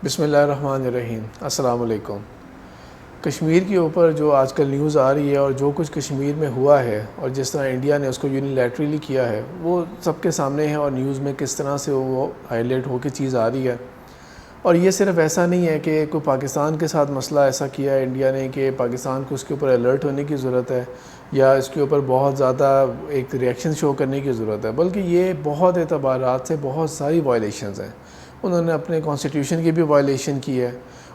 بسم اللہ الرحمن الرحیم۔ السلام علیکم۔ کشمیر کے اوپر جو آج کل نیوز آ رہی ہے اور جو کچھ کشمیر میں ہوا ہے اور جس طرح انڈیا نے اس کو یونیلیٹرلی کیا ہے وہ سب کے سامنے ہے، اور نیوز میں کس طرح سے وہ ہائی لائٹ ہو کے چیز آ رہی ہے۔ اور یہ صرف ایسا نہیں ہے کہ کوئی پاکستان کے ساتھ مسئلہ ایسا کیا ہے انڈیا نے کہ پاکستان کو اس کے اوپر الرٹ ہونے کی ضرورت ہے یا اس کے اوپر بہت زیادہ ایک ریئیکشن شو کرنے کی ضرورت ہے، بلکہ یہ بہت اعتبارات سے بہت ساری وائلیشنز ہیں۔ انہوں نے اپنے کانسٹیٹیوشن کی بھی وائلیشن کی ہے،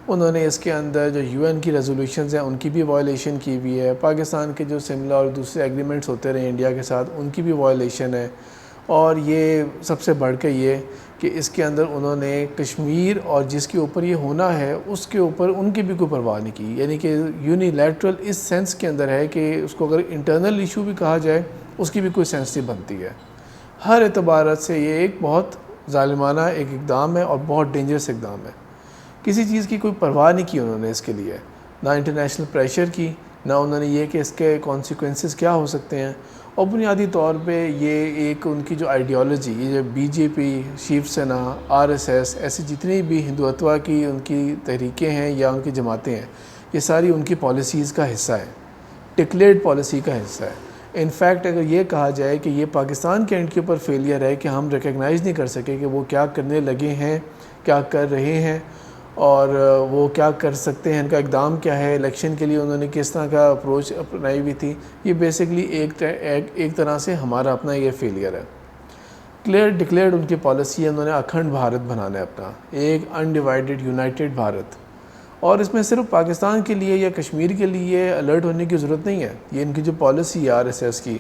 انہوں نے اس کے اندر جو یو این کی ریزولوشنز ہیں ان کی بھی وائلیشن کی ہوئی ہے، پاکستان کے جو سملا اور دوسرے ایگریمنٹس ہوتے رہے انڈیا کے ساتھ ان کی بھی وائلیشن ہے۔ اور یہ سب سے بڑھ کے یہ کہ اس کے اندر انہوں نے کشمیر اور جس کے اوپر یہ ہونا ہے اس کے اوپر ان کی بھی کوئی پرواہ نہیں کی، یعنی کہ یونیلیٹرل اس سینس کے اندر ہے کہ اس کو اگر انٹرنل ایشو بھی کہا جائے اس کی بھی کوئی سینس نہیں بنتی ہے۔ ہر اعتبارات سے یہ ایک بہت ظالمانہ ایک اقدام ہے اور بہت ڈینجرس اقدام ہے۔ کسی چیز کی کوئی پرواہ نہیں کی انہوں نے اس کے لیے، نہ انٹرنیشنل پریشر کی، نہ انہوں نے یہ کہ اس کے کانسیکوینسز کیا ہو سکتے ہیں۔ اور بنیادی طور پہ یہ ایک ان کی جو آئیڈیالوجی، یہ جو بی جے پی، Shiv Sena, R S S, ایسی جتنی بھی ہندوتوا کی ان کی تحریکیں ہیں یا ان کی جماعتیں ہیں، یہ ساری ان کی پالیسیز کا حصہ ہے، ڈکلیئرڈ پالیسی کا حصہ ہے۔ انفیکٹ اگر یہ کہا جائے کہ یہ پاکستان کے اینڈ کے اوپر فیلئر ہے کہ ہم ریکگنائز نہیں کر سکے کہ وہ کیا کرنے لگے ہیں، کیا کر رہے ہیں اور وہ کیا کر سکتے ہیں، ان کا اقدام کیا ہے، الیکشن کے لیے انہوں نے کس طرح کا اپروچ اپنائی ہوئی تھی، یہ بیسکلی ایک طرح سے ہمارا اپنا یہ فیلئر ہے۔ کلیئر ڈکلیئرڈ ان کی پالیسی ہے، انہوں نے اکھنڈ بھارت بنانا ہے اپنا، ایک انڈیوائیڈڈ یونائٹڈ بھارت۔ اور اس میں صرف پاکستان کے لیے یا کشمیر کے لیے الرٹ ہونے کی ضرورت نہیں ہے۔ یہ ان کی جو پالیسی ہے آر ایس ایس کی،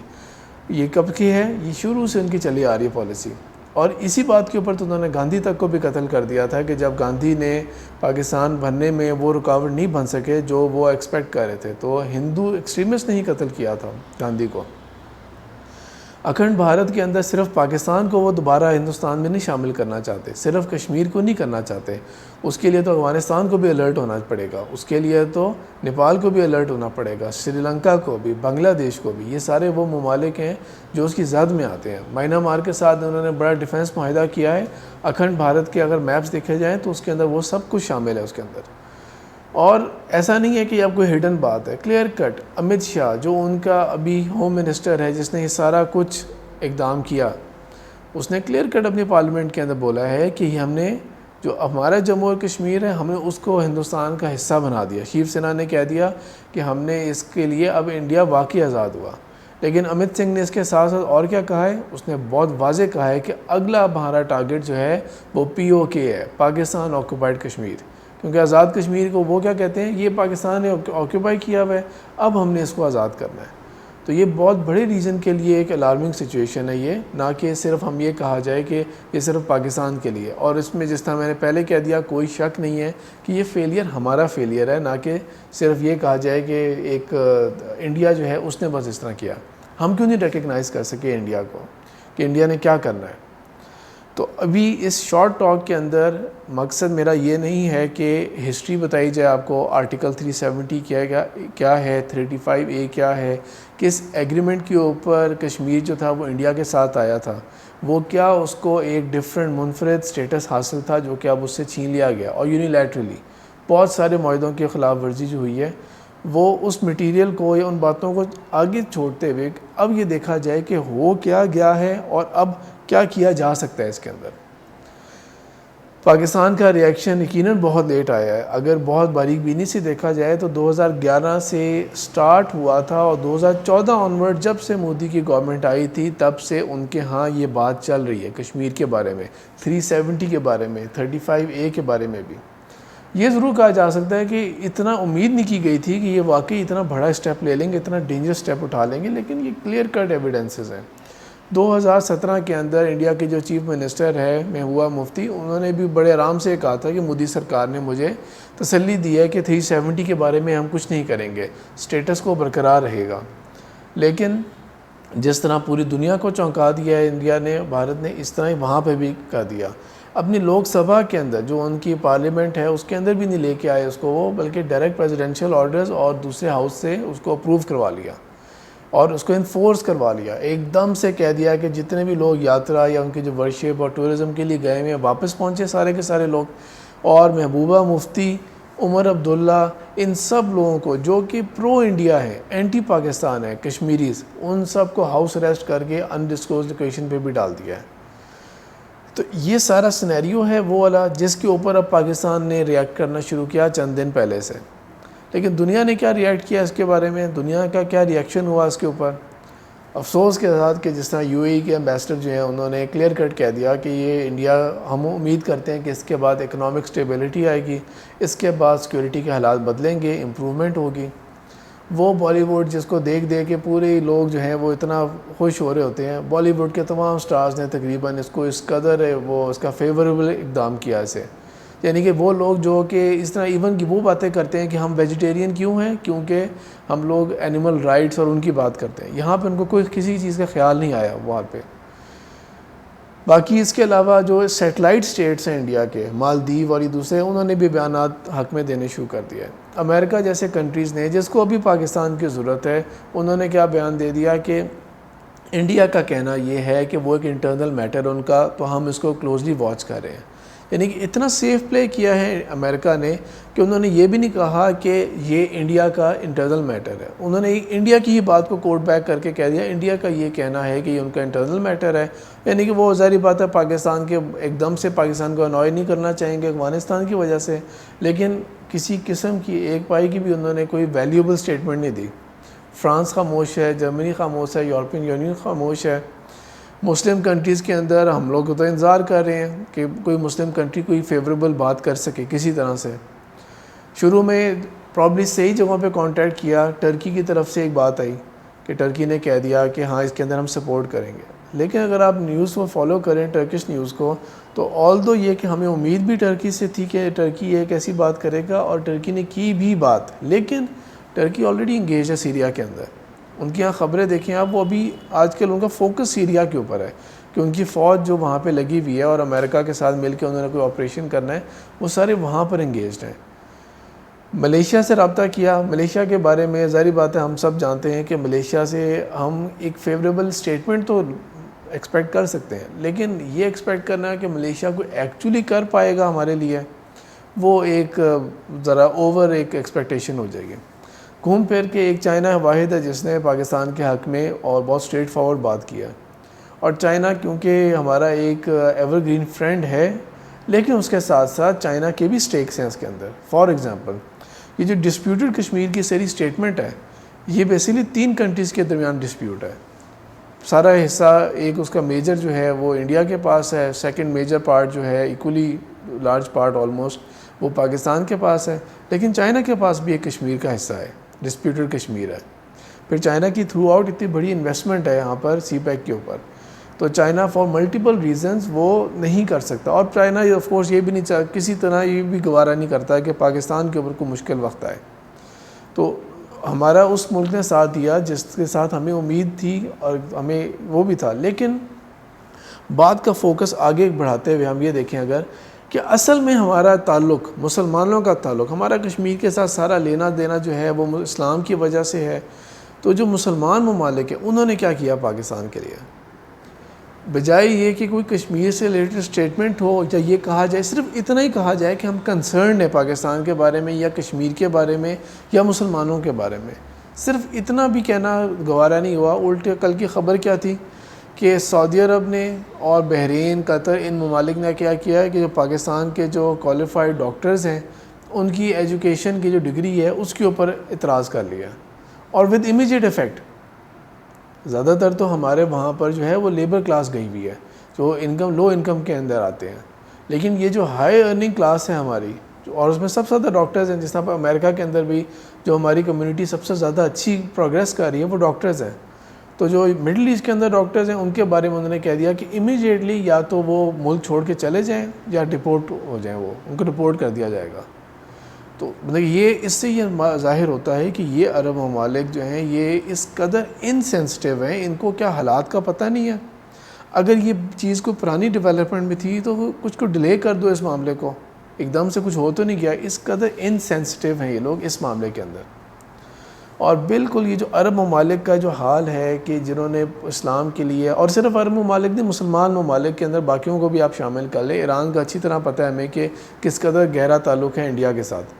یہ کب کی ہے؟ یہ شروع سے ان کی چلی آ رہی ہے پالیسی۔ اور اسی بات کے اوپر تو انہوں نے گاندھی تک کو بھی قتل کر دیا تھا کہ جب گاندھی نے پاکستان بننے میں وہ رکاوٹ نہیں بن سکے جو وہ ایکسپیکٹ کر رہے تھے، تو ہندو ایکسٹریمسٹ نے ہی قتل کیا تھا گاندھی کو۔ اکھنڈ بھارت کے اندر صرف پاکستان کو وہ دوبارہ ہندوستان میں نہیں شامل کرنا چاہتے، صرف کشمیر کو نہیں کرنا چاہتے، اس کے لیے تو افغانستان کو بھی الرٹ ہونا پڑے گا، اس کے لیے تو نیپال کو بھی الرٹ ہونا پڑے گا، سری لنکا کو بھی، بنگلہ دیش کو بھی۔ یہ سارے وہ ممالک ہیں جو اس کی زد میں آتے ہیں۔ میانمار کے ساتھ انہوں نے بڑا ڈیفنس معاہدہ کیا ہے۔ اکھنڈ بھارت کے اگر میپس دیکھے جائیں تو اس کے اندر وہ سب کچھ شامل ہے اس کے اندر۔ اور ایسا نہیں ہے کہ یہ اب کوئی ہڈن بات ہے، کلیئر کٹ۔ امت شاہ جو ان کا ابھی ہوم منسٹر ہے جس نے یہ سارا کچھ اقدام کیا، اس نے کلیئر کٹ اپنی پارلیمنٹ کے اندر بولا ہے کہ ہم نے جو ہمارا جموں اور کشمیر ہے ہم نے اس کو ہندوستان کا حصہ بنا دیا۔ شیو سینا نے کہہ دیا کہ ہم نے اس کے لیے اب انڈیا واقعی آزاد ہوا۔ لیکن امت سنگھ نے اس کے ساتھ ساتھ اور کیا کہا ہے؟ اس نے بہت واضح کہا ہے کہ اگلا ہمارا ٹارگٹ جو ہے وہ پی او کے ہے، پاکستان آکوپائڈ کشمیر، کیونکہ آزاد کشمیر کو وہ کیا کہتے ہیں؟ یہ پاکستان نے آکوپائی کیا ہوا ہے، اب ہم نے اس کو آزاد کرنا ہے۔ تو یہ بہت بڑے ریزن کے لیے ایک الارمنگ سچویشن ہے یہ، نہ کہ صرف ہم یہ کہا جائے کہ یہ صرف پاکستان کے لیے۔ اور اس میں جس طرح میں نے پہلے کہہ دیا، کوئی شک نہیں ہے کہ یہ فیلئر ہمارا فیلئر ہے، نہ کہ صرف یہ کہا جائے کہ ایک انڈیا جو ہے اس نے بس اس طرح کیا۔ ہم کیوں نہیں ریکگنائز کر سکے انڈیا کو کہ انڈیا نے کیا کرنا ہے؟ تو ابھی اس شارٹ ٹاک کے اندر مقصد میرا یہ نہیں ہے کہ ہسٹری بتائی جائے آپ کو، آرٹیکل 370 کیا ہے، 35A کیا ہے، کس ایگریمنٹ کے اوپر کشمیر جو تھا وہ انڈیا کے ساتھ آیا تھا، وہ کیا اس کو ایک ڈیفرنٹ منفرد سٹیٹس حاصل تھا جو کہ اب اس سے چھین لیا گیا، اور یونیلیٹرلی بہت سارے معاہدوں کی خلاف ورزی جو ہوئی ہے، وہ اس مٹیریل کو یا ان باتوں کو آگے چھوڑتے ہوئے اب یہ دیکھا جائے کہ ہو کیا گیا ہے اور اب کیا کیا جا سکتا ہے اس کے اندر۔ پاکستان کا ریئیکشن یقیناً بہت لیٹ آیا ہے۔ اگر بہت باریک بینی سے دیکھا جائے تو 2011 سے سٹارٹ ہوا تھا، اور 2014 آنورڈ جب سے مودی کی گورنمنٹ آئی تھی تب سے ان کے ہاں یہ بات چل رہی ہے کشمیر کے بارے میں، 370 کے بارے میں، 35A کے بارے میں بھی۔ یہ ضرور کہا جا سکتا ہے کہ اتنا امید نہیں کی گئی تھی کہ یہ واقعی اتنا بڑا اسٹیپ لے لیں گے، اتنا ڈینجرس اسٹیپ اٹھا لیں گے، لیکن یہ کلیئر کٹ ایویڈنسز ہیں۔ 2017 کے اندر انڈیا کے جو چیف منسٹر ہے محبوبہ مفتی، انہوں نے بھی بڑے آرام سے کہا تھا کہ مودی سرکار نے مجھے تسلی دی ہے کہ 370 کے بارے میں ہم کچھ نہیں کریں گے، سٹیٹس کو برقرار رہے گا۔ لیکن جس طرح پوری دنیا کو چونکا دیا ہے انڈیا نے، بھارت نے، اس طرح ہی وہاں پہ بھی کر دیا۔ اپنی لوک سبھا کے اندر جو ان کی پارلیمنٹ ہے اس کے اندر بھی نہیں لے کے آئے اس کو وہ، بلکہ ڈائریکٹ پریزیڈنشل آرڈرز اور دوسرے ہاؤس سے اس کو اپروو کروا لیا اور اس کو انفورس کروا لیا۔ ایک دم سے کہہ دیا کہ جتنے بھی لوگ یاترا یا ان کی جو ورشپ اور ٹورزم کے لیے گئے ہوئے واپس پہنچے سارے کے سارے لوگ، اور محبوبہ مفتی، عمر عبداللہ، ان سب لوگوں کو جو کہ پرو انڈیا ہے، اینٹی پاکستان ہے، کشمیریز، ان سب کو ہاؤس اریسٹ کر کے انڈسکلوزڈ لوکیشن پہ بھی ڈال دیا ہے۔ تو یہ سارا سینیریو ہے وہ والا جس کے اوپر اب پاکستان نے ریئیکٹ کرنا شروع کیا چند دن پہلے سے۔ لیکن دنیا نے کیا ریئیکٹ کیا اس کے بارے میں، دنیا کا کیا ریئیکشن ہوا اس کے اوپر؟ افسوس کے ساتھ کہ جس طرح یو اے ای کے امبیسڈر جو ہیں انہوں نے کلیئر کٹ کہہ دیا کہ یہ انڈیا، ہم امید کرتے ہیں کہ اس کے بعد اکنامک سٹیبلٹی آئے گی، اس کے بعد سیکورٹی کے حالات بدلیں گے، امپرومنٹ ہوگی۔ وہ بالی ووڈ جس کو دیکھ کے پورے لوگ جو ہیں وہ اتنا خوش ہو رہے ہوتے ہیں، بالی ووڈ کے تمام سٹارز نے تقریباً اس کو اس قدر وہ اس کا فیوریبل اقدام کیا اسے، یعنی کہ وہ لوگ جو کہ اس طرح ایون کی وہ باتیں کرتے ہیں کہ ہم ویجیٹیرین کیوں ہیں، کیونکہ ہم لوگ اینیمل رائٹس اور ان کی بات کرتے ہیں، یہاں پہ ان کو کوئی کسی چیز کا خیال نہیں آیا وہاں پہ۔ باقی اس کے علاوہ جو سیٹلائٹ سٹیٹس ہیں انڈیا کے، مالدیو اور یہ دوسرے، انہوں نے بھی بیانات حق میں دینے شروع کر دیا ہے۔ امریکہ جیسے کنٹریز نے، جس کو ابھی پاکستان کی ضرورت ہے، انہوں نے کیا بیان دے دیا کہ انڈیا کا کہنا یہ ہے کہ وہ ایک انٹرنل میٹر ان کا، تو ہم اس کو کلوزلی واچ کر رہے ہیں۔ یعنی کہ اتنا سیف پلے کیا ہے امریکہ نے کہ انہوں نے یہ بھی نہیں کہا کہ یہ انڈیا کا انٹرنل میٹر ہے، انہوں نے انڈیا کی ہی بات کو کوٹ بیک کر کے کہہ دیا انڈیا کا یہ کہنا ہے کہ یہ ان کا انٹرنل میٹر ہے۔ یعنی کہ وہ ظاہری بات ہے پاکستان کے ایک دم سے پاکستان کو انوائے نہیں کرنا چاہیں گے افغانستان کی وجہ سے، لیکن کسی قسم کی ایک پائی کی بھی انہوں نے کوئی ویلیوبل سٹیٹمنٹ نہیں دی۔ فرانس خاموش ہے، جرمنی خاموش ہے، یورپین یونین خاموش ہے۔ مسلم کنٹریز کے اندر ہم لوگ تو انتظار کر رہے ہیں کہ کوئی مسلم کنٹری کوئی فیوریبل بات کر سکے کسی طرح سے۔ شروع میں پرابلی صحیح جگہوں پہ کانٹیکٹ کیا، ٹرکی کی طرف سے ایک بات آئی کہ ٹرکی نے کہہ دیا کہ ہاں اس کے اندر ہم سپورٹ کریں گے، لیکن اگر آپ نیوز کو فالو کریں ٹرکش نیوز کو، تو آلدو یہ کہ ہمیں امید بھی ٹرکی سے تھی کہ ٹرکی ایک ایسی بات کرے گا، اور ٹرکی نے کی بھی بات، لیکن ٹرکی آلریڈی انگیج ہے سیریا کے اندر۔ ان کی یہاں خبریں دیکھیں آپ، وہ ابھی آج کل ان کا فوکس سیریا کے اوپر ہے کہ ان کی فوج جو وہاں پہ لگی ہوئی ہے اور امریکہ کے ساتھ مل کے انہوں نے کوئی آپریشن کرنا ہے، وہ سارے وہاں پر انگیجڈ ہیں۔ ملیشیا سے رابطہ کیا، ملیشیا کے بارے میں ظاہری بات ہے ہم سب جانتے ہیں کہ ملیشیا سے ہم ایک فیوریبل سٹیٹمنٹ تو ایکسپیکٹ کر سکتے ہیں، لیکن یہ ایکسپیکٹ کرنا ہے کہ ملیشیا کو ایکچولی کر پائے گا ہمارے لیے، وہ ایک ذرا اوور ایک ایکسپیکٹیشن ہو جائے گی۔ گھوم پھر کے ایک چائنا واحد ہے جس نے پاکستان کے حق میں اور بہت اسٹریٹ فارورڈ بات کیا، اور چائنا کیونکہ ہمارا ایک ایور گرین فرینڈ ہے، لیکن اس کے ساتھ ساتھ چائنا کے بھی سٹیکس ہیں اس کے اندر۔ فار ایگزامپل یہ جو ڈسپیوٹڈ کشمیر کی ساری سٹیٹمنٹ ہے، یہ بیسیکلی 3 کنٹریز کے درمیان ڈسپیوٹ ہے۔ سارا حصہ ایک اس کا میجر جو ہے وہ انڈیا کے پاس ہے، سیکنڈ میجر پارٹ جو ہے ایکولی لارج پارٹ آلموسٹ وہ پاکستان کے پاس ہے، لیکن چائنا کے پاس بھی ایک کشمیر کا حصہ ہے، ڈسپیوٹڈ کشمیر ہے۔ پھر چائنا کی تھرو آؤٹ اتنی بڑی انویسٹمنٹ ہے یہاں پر سی پیک کے اوپر، تو چائنا فار ملٹیپل ریزنز وہ نہیں کر سکتا، اور چائنا آف کورس یہ بھی نہیں کسی طرح یہ بھی گوارا نہیں کرتا کہ پاکستان کے اوپر کوئی مشکل وقت آئے۔ تو ہمارا اس ملک نے ساتھ دیا جس کے ساتھ ہمیں امید تھی اور ہمیں وہ بھی تھا، لیکن بات کا فوکس آگے بڑھاتے ہوئے ہم یہ دیکھیں اگر کہ اصل میں ہمارا تعلق مسلمانوں کا تعلق، ہمارا کشمیر کے ساتھ سارا لینا دینا جو ہے وہ اسلام کی وجہ سے ہے، تو جو مسلمان ممالک ہیں انہوں نے کیا کیا پاکستان کے لیے؟ بجائے یہ کہ کوئی کشمیر سے ریلیٹڈ اسٹیٹمنٹ ہو یا یہ کہا جائے، صرف اتنا ہی کہا جائے کہ ہم کنسرنڈ ہیں پاکستان کے بارے میں یا کشمیر کے بارے میں یا مسلمانوں کے بارے میں، صرف اتنا بھی کہنا گوارا نہیں ہوا۔ الٹے کل کی خبر کیا تھی کہ سعودی عرب نے اور بحرین، قطر، ان ممالک نے کیا کیا ہے کہ جو پاکستان کے جو کوالیفائڈ ڈاکٹرز ہیں ان کی ایجوکیشن کی جو ڈگری ہے اس کے اوپر اعتراض کر لیا، اور ود امیجیٹ ایفیکٹ۔ زیادہ تر تو ہمارے وہاں پر جو ہے وہ لیبر کلاس گئی ہوئی ہے جو لو انکم کے اندر آتے ہیں، لیکن یہ جو ہائی ارننگ کلاس ہے ہماری، اور اس میں سب سے زیادہ ڈاکٹرز ہیں، جس طرح امریکہ کے اندر بھی جو ہماری کمیونٹی سب سے زیادہ اچھی پروگریس کر رہی ہے وہ ڈاکٹرز ہیں، تو جو مڈل ایسٹ کے اندر ڈاکٹرز ہیں ان کے بارے میں انہوں نے کہہ دیا کہ امیجیٹلی یا تو وہ ملک چھوڑ کے چلے جائیں یا ڈپورٹ ہو جائیں، وہ ان کو ڈپورٹ کر دیا جائے گا۔ تو مطلب یہ اس سے یہ ظاہر ہوتا ہے کہ یہ عرب ممالک جو ہیں یہ اس قدر انسینسٹیو ہیں، ان کو کیا حالات کا پتہ نہیں ہے۔ اگر یہ چیز کو پرانی ڈیولپمنٹ میں تھی تو کچھ کو ڈیلے کر دو اس معاملے کو، ایک دم سے کچھ ہو تو نہیں گیا، اس قدر انسینسٹیو ہیں یہ لوگ اس معاملے کے اندر۔ اور بالکل یہ جو عرب ممالک کا جو حال ہے کہ جنہوں نے اسلام کے لیے، اور صرف عرب ممالک نہیں، مسلمان ممالک کے اندر باقیوں کو بھی آپ شامل کر لیں، ایران کا اچھی طرح پتہ ہے ہمیں کہ کس قدر گہرا تعلق ہے انڈیا کے ساتھ،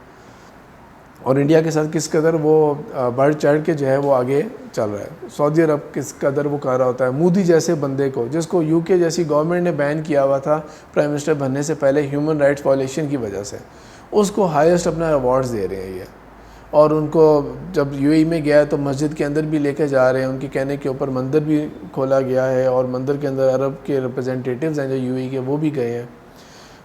اور انڈیا کے ساتھ کس قدر وہ بڑھ چڑھ کے جو ہے وہ آگے چل رہا ہے. سعودی عرب کس قدر وہ کر رہا ہوتا ہے. مودی جیسے بندے کو، جس کو یو کے جیسی گورنمنٹ نے بین کیا ہوا تھا پرائم منسٹر بننے سے پہلے ہیومن رائٹس وائلیشن کی وجہ سے، اس کو ہائیسٹ اپنا ایوارڈز دے رہے ہیں یہ. اور ان کو جب یو اے میں گیا تو مسجد کے اندر بھی لے کے جا رہے ہیں، ان کے کہنے کے اوپر مندر بھی کھولا گیا ہے، اور مندر کے اندر عرب کے ریپرزنٹیٹیوز ہیں جو یو اے کے، وہ بھی گئے ہیں.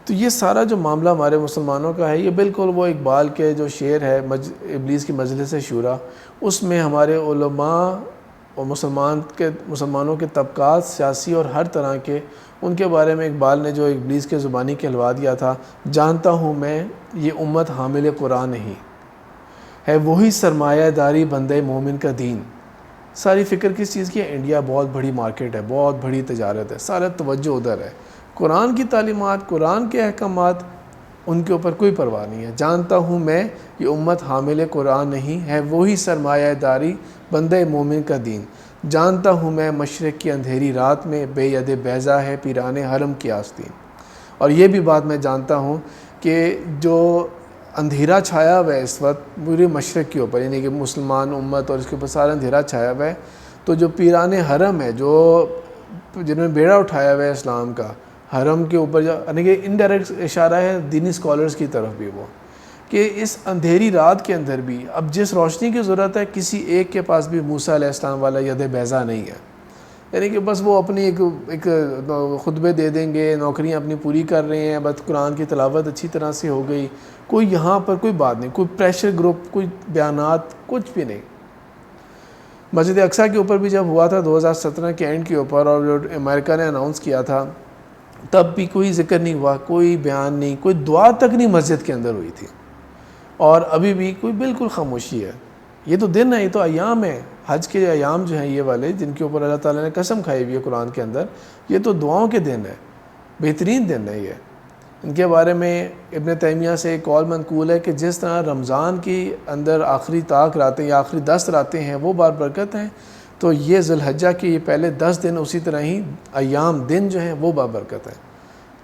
تو یہ سارا جو معاملہ ہمارے مسلمانوں کا ہے، یہ بالکل وہ اقبال کے جو شعر ہے ابلیس کی مجلس شورا، اس میں ہمارے علماء اور مسلمانوں کے طبقات، سیاسی اور ہر طرح کے، ان کے بارے میں اقبال نے جو ابلیس کے زبانی کہلوا دیا تھا، جانتا ہوں میں یہ امت حامل قرآن نہیں ہے، وہی سرمایہ داری بندے مومن کا دین. ساری فکر کس چیز کی ہے؟ انڈیا بہت بڑی مارکیٹ ہے، بہت بڑی تجارت ہے، سارا توجہ ادھر ہے. قرآن کی تعلیمات، قرآن کے احکامات، ان کے اوپر کوئی پرواہ نہیں ہے. جانتا ہوں میں یہ امت حامل قرآن نہیں ہے، وہی سرمایہ داری بندے مومن کا دین. جانتا ہوں میں مشرق کی اندھیری رات میں بے ید بیضا ہے پیران حرم کی آستین. اور یہ بھی بات میں جانتا ہوں کہ جو اندھیرا چھایا ہوا ہے اس وقت پورے مشرق کے اوپر، یعنی کہ مسلمان امت اور اس کے اوپر سارا اندھیرا چھایا ہوا ہے، تو جو پیران حرم ہے، جو جنہوں نے بیڑا اٹھایا ہوا ہے اسلام کا، حرم کے اوپر، یعنی کہ انڈائریکٹ اشارہ ہے دینی اسکالرز کی طرف بھی، وہ کہ اس اندھیری رات کے اندر بھی اب جس روشنی کی ضرورت ہے، کسی ایک کے پاس بھی موسیٰ علیہ السلام والا ید بیضا نہیں ہے. یعنی کہ بس وہ اپنی ایک خطبے دے دیں گے، نوکریاں اپنی پوری کر رہے ہیں، بس قرآن کی تلاوت اچھی طرح سے ہو گئی، کوئی یہاں پر کوئی بات نہیں، کوئی پریشر گروپ، کوئی بیانات، کچھ بھی نہیں. مسجد اقصیٰ کے اوپر بھی جب ہوا تھا 2017 کے اینڈ کے اوپر، اور جو امریکہ نے اناؤنس کیا تھا، تب بھی کوئی ذکر نہیں ہوا، کوئی بیان نہیں، کوئی دعا تک نہیں مسجد کے اندر ہوئی تھی. اور ابھی بھی کوئی بالکل خاموشی ہے. یہ تو دن ہے، یہ تو ایام ہے، حج کے ایام جو ہیں یہ والے، جن کے اوپر اللہ تعالیٰ نے قسم کھائی ہوئی ہے قرآن کے اندر، یہ تو دعاؤں کے دن ہے، بہترین دن ہے یہ. ان کے بارے میں ابن تیمیہ سے ایک قول منقول ہے کہ جس طرح رمضان کی اندر آخری طاق راتیں یا آخری 10 راتیں ہیں وہ بار برکت ہیں، تو یہ ذی الحجہ کے یہ پہلے 10 دن اسی طرح ہی ایام دن جو ہیں وہ بابرکت ہیں.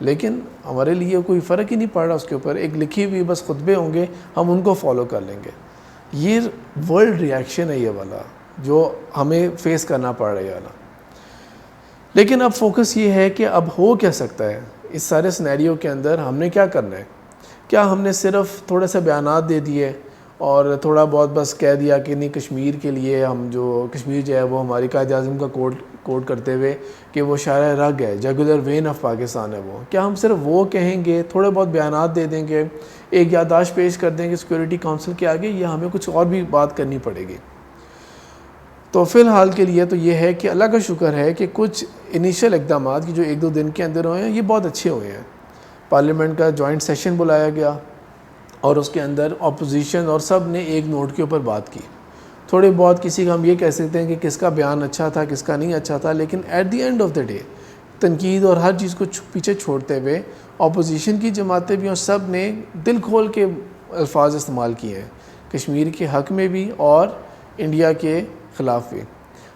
لیکن ہمارے لیے کوئی فرق ہی نہیں پڑ رہا اس کے اوپر. ایک لکھی ہوئی بس خطبے ہوں گے، ہم ان کو فالو کر لیں گے. یہ ورلڈ ریاکشن ہے یہ والا جو ہمیں فیس کرنا پڑ رہا ہے. لیکن اب فوکس یہ ہے کہ اب ہو کیا سکتا ہے اس سارے سینیریو کے اندر، ہم نے کیا کرنا ہے؟ کیا ہم نے صرف تھوڑے سے بیانات دے دیے اور تھوڑا بہت بس کہہ دیا کہ نہیں کشمیر کے لیے ہم جو کشمیر جو ہے وہ ہماری قائد اعظم کا کوٹ کرتے ہوئے کہ وہ شاعر رگ ہے، جگولر وین آف پاکستان ہے وہ، کیا ہم صرف وہ کہیں گے، تھوڑے بہت بیانات دے دیں گے، ایک یادداشت پیش کر دیں گے سیکورٹی کونسل کے آگے، یا ہمیں کچھ اور بھی بات کرنی پڑے گی؟ تو فی الحال کے لیے تو یہ ہے کہ اللہ کا شکر ہے کہ کچھ انیشل اقدامات کی جو 1-2 دن کے اندر ہوئے ہیں یہ بہت اچھے ہوئے ہیں. پارلیمنٹ کا جوائنٹ سیشن بلایا گیا اور اس کے اندر اپوزیشن اور سب نے ایک نوٹ کے اوپر بات کی. تھوڑے بہت کسی کا ہم یہ کہہ سکتے ہیں کہ کس کا بیان اچھا تھا، کس کا نہیں اچھا تھا، لیکن at the end of the day تنقید اور ہر چیز کو پیچھے چھوڑتے ہوئے اپوزیشن کی جماعتیں بھی اور سب نے دل کھول کے الفاظ استعمال کیے ہیں، کشمیر کے حق میں بھی اور انڈیا کے خلاف بھی.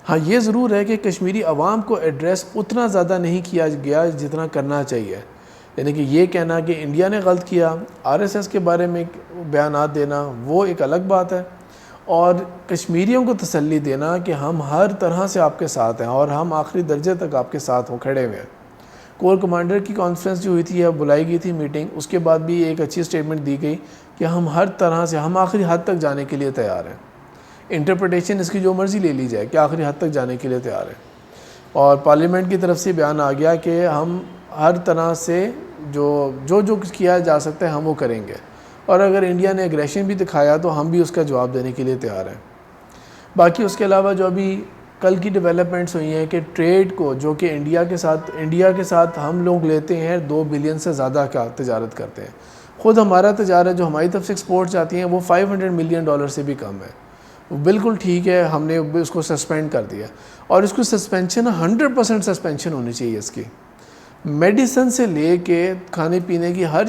ہاں یہ ضرور ہے کہ کشمیری عوام کو ایڈریس اتنا زیادہ نہیں کیا گیا جتنا کرنا چاہیے. یعنی کہ یہ کہنا کہ انڈیا نے غلط کیا، RSS کے بارے میں بیانات دینا وہ ایک الگ بات ہے، اور کشمیریوں کو تسلی دینا کہ ہم ہر طرح سے آپ کے ساتھ ہیں اور ہم آخری درجے تک آپ کے ساتھ کھڑے ہوئے ہیں. کور کمانڈر کی کانفرنس جو ہوئی تھی یا بلائی گئی تھی میٹنگ، اس کے بعد بھی ایک اچھی سٹیٹمنٹ دی گئی کہ ہم ہر طرح سے، ہم آخری حد تک جانے کے لیے تیار ہیں. انٹرپریٹیشن اس کی جو مرضی لے لی جائے کہ آخری حد تک جانے کے لیے تیار ہیں. اور پارلیمنٹ کی طرف سے بیان آ گیا کہ ہم ہر طرح سے جو کچھ کیا جا سکتا ہے ہم وہ کریں گے، اور اگر انڈیا نے اگریشن بھی دکھایا تو ہم بھی اس کا جواب دینے کے لیے تیار ہیں. باقی اس کے علاوہ جو ابھی کل کی ڈیولپمنٹس ہوئی ہیں کہ ٹریڈ کو جو کہ انڈیا کے ساتھ ہم لوگ لیتے ہیں 2 بلین سے زیادہ کا تجارت کرتے ہیں. خود ہمارا تجارت جو ہماری طرف سے ایکسپورٹ جاتی ہیں وہ $500 ملین سے بھی کم ہے. بالکل ٹھیک ہے، ہم نے اس کو سسپینڈ کر دیا، اور اس کو سسپینشن 100% سسپینشن ہونی چاہیے. اس کی میڈیسن سے لے کے کھانے پینے کی ہر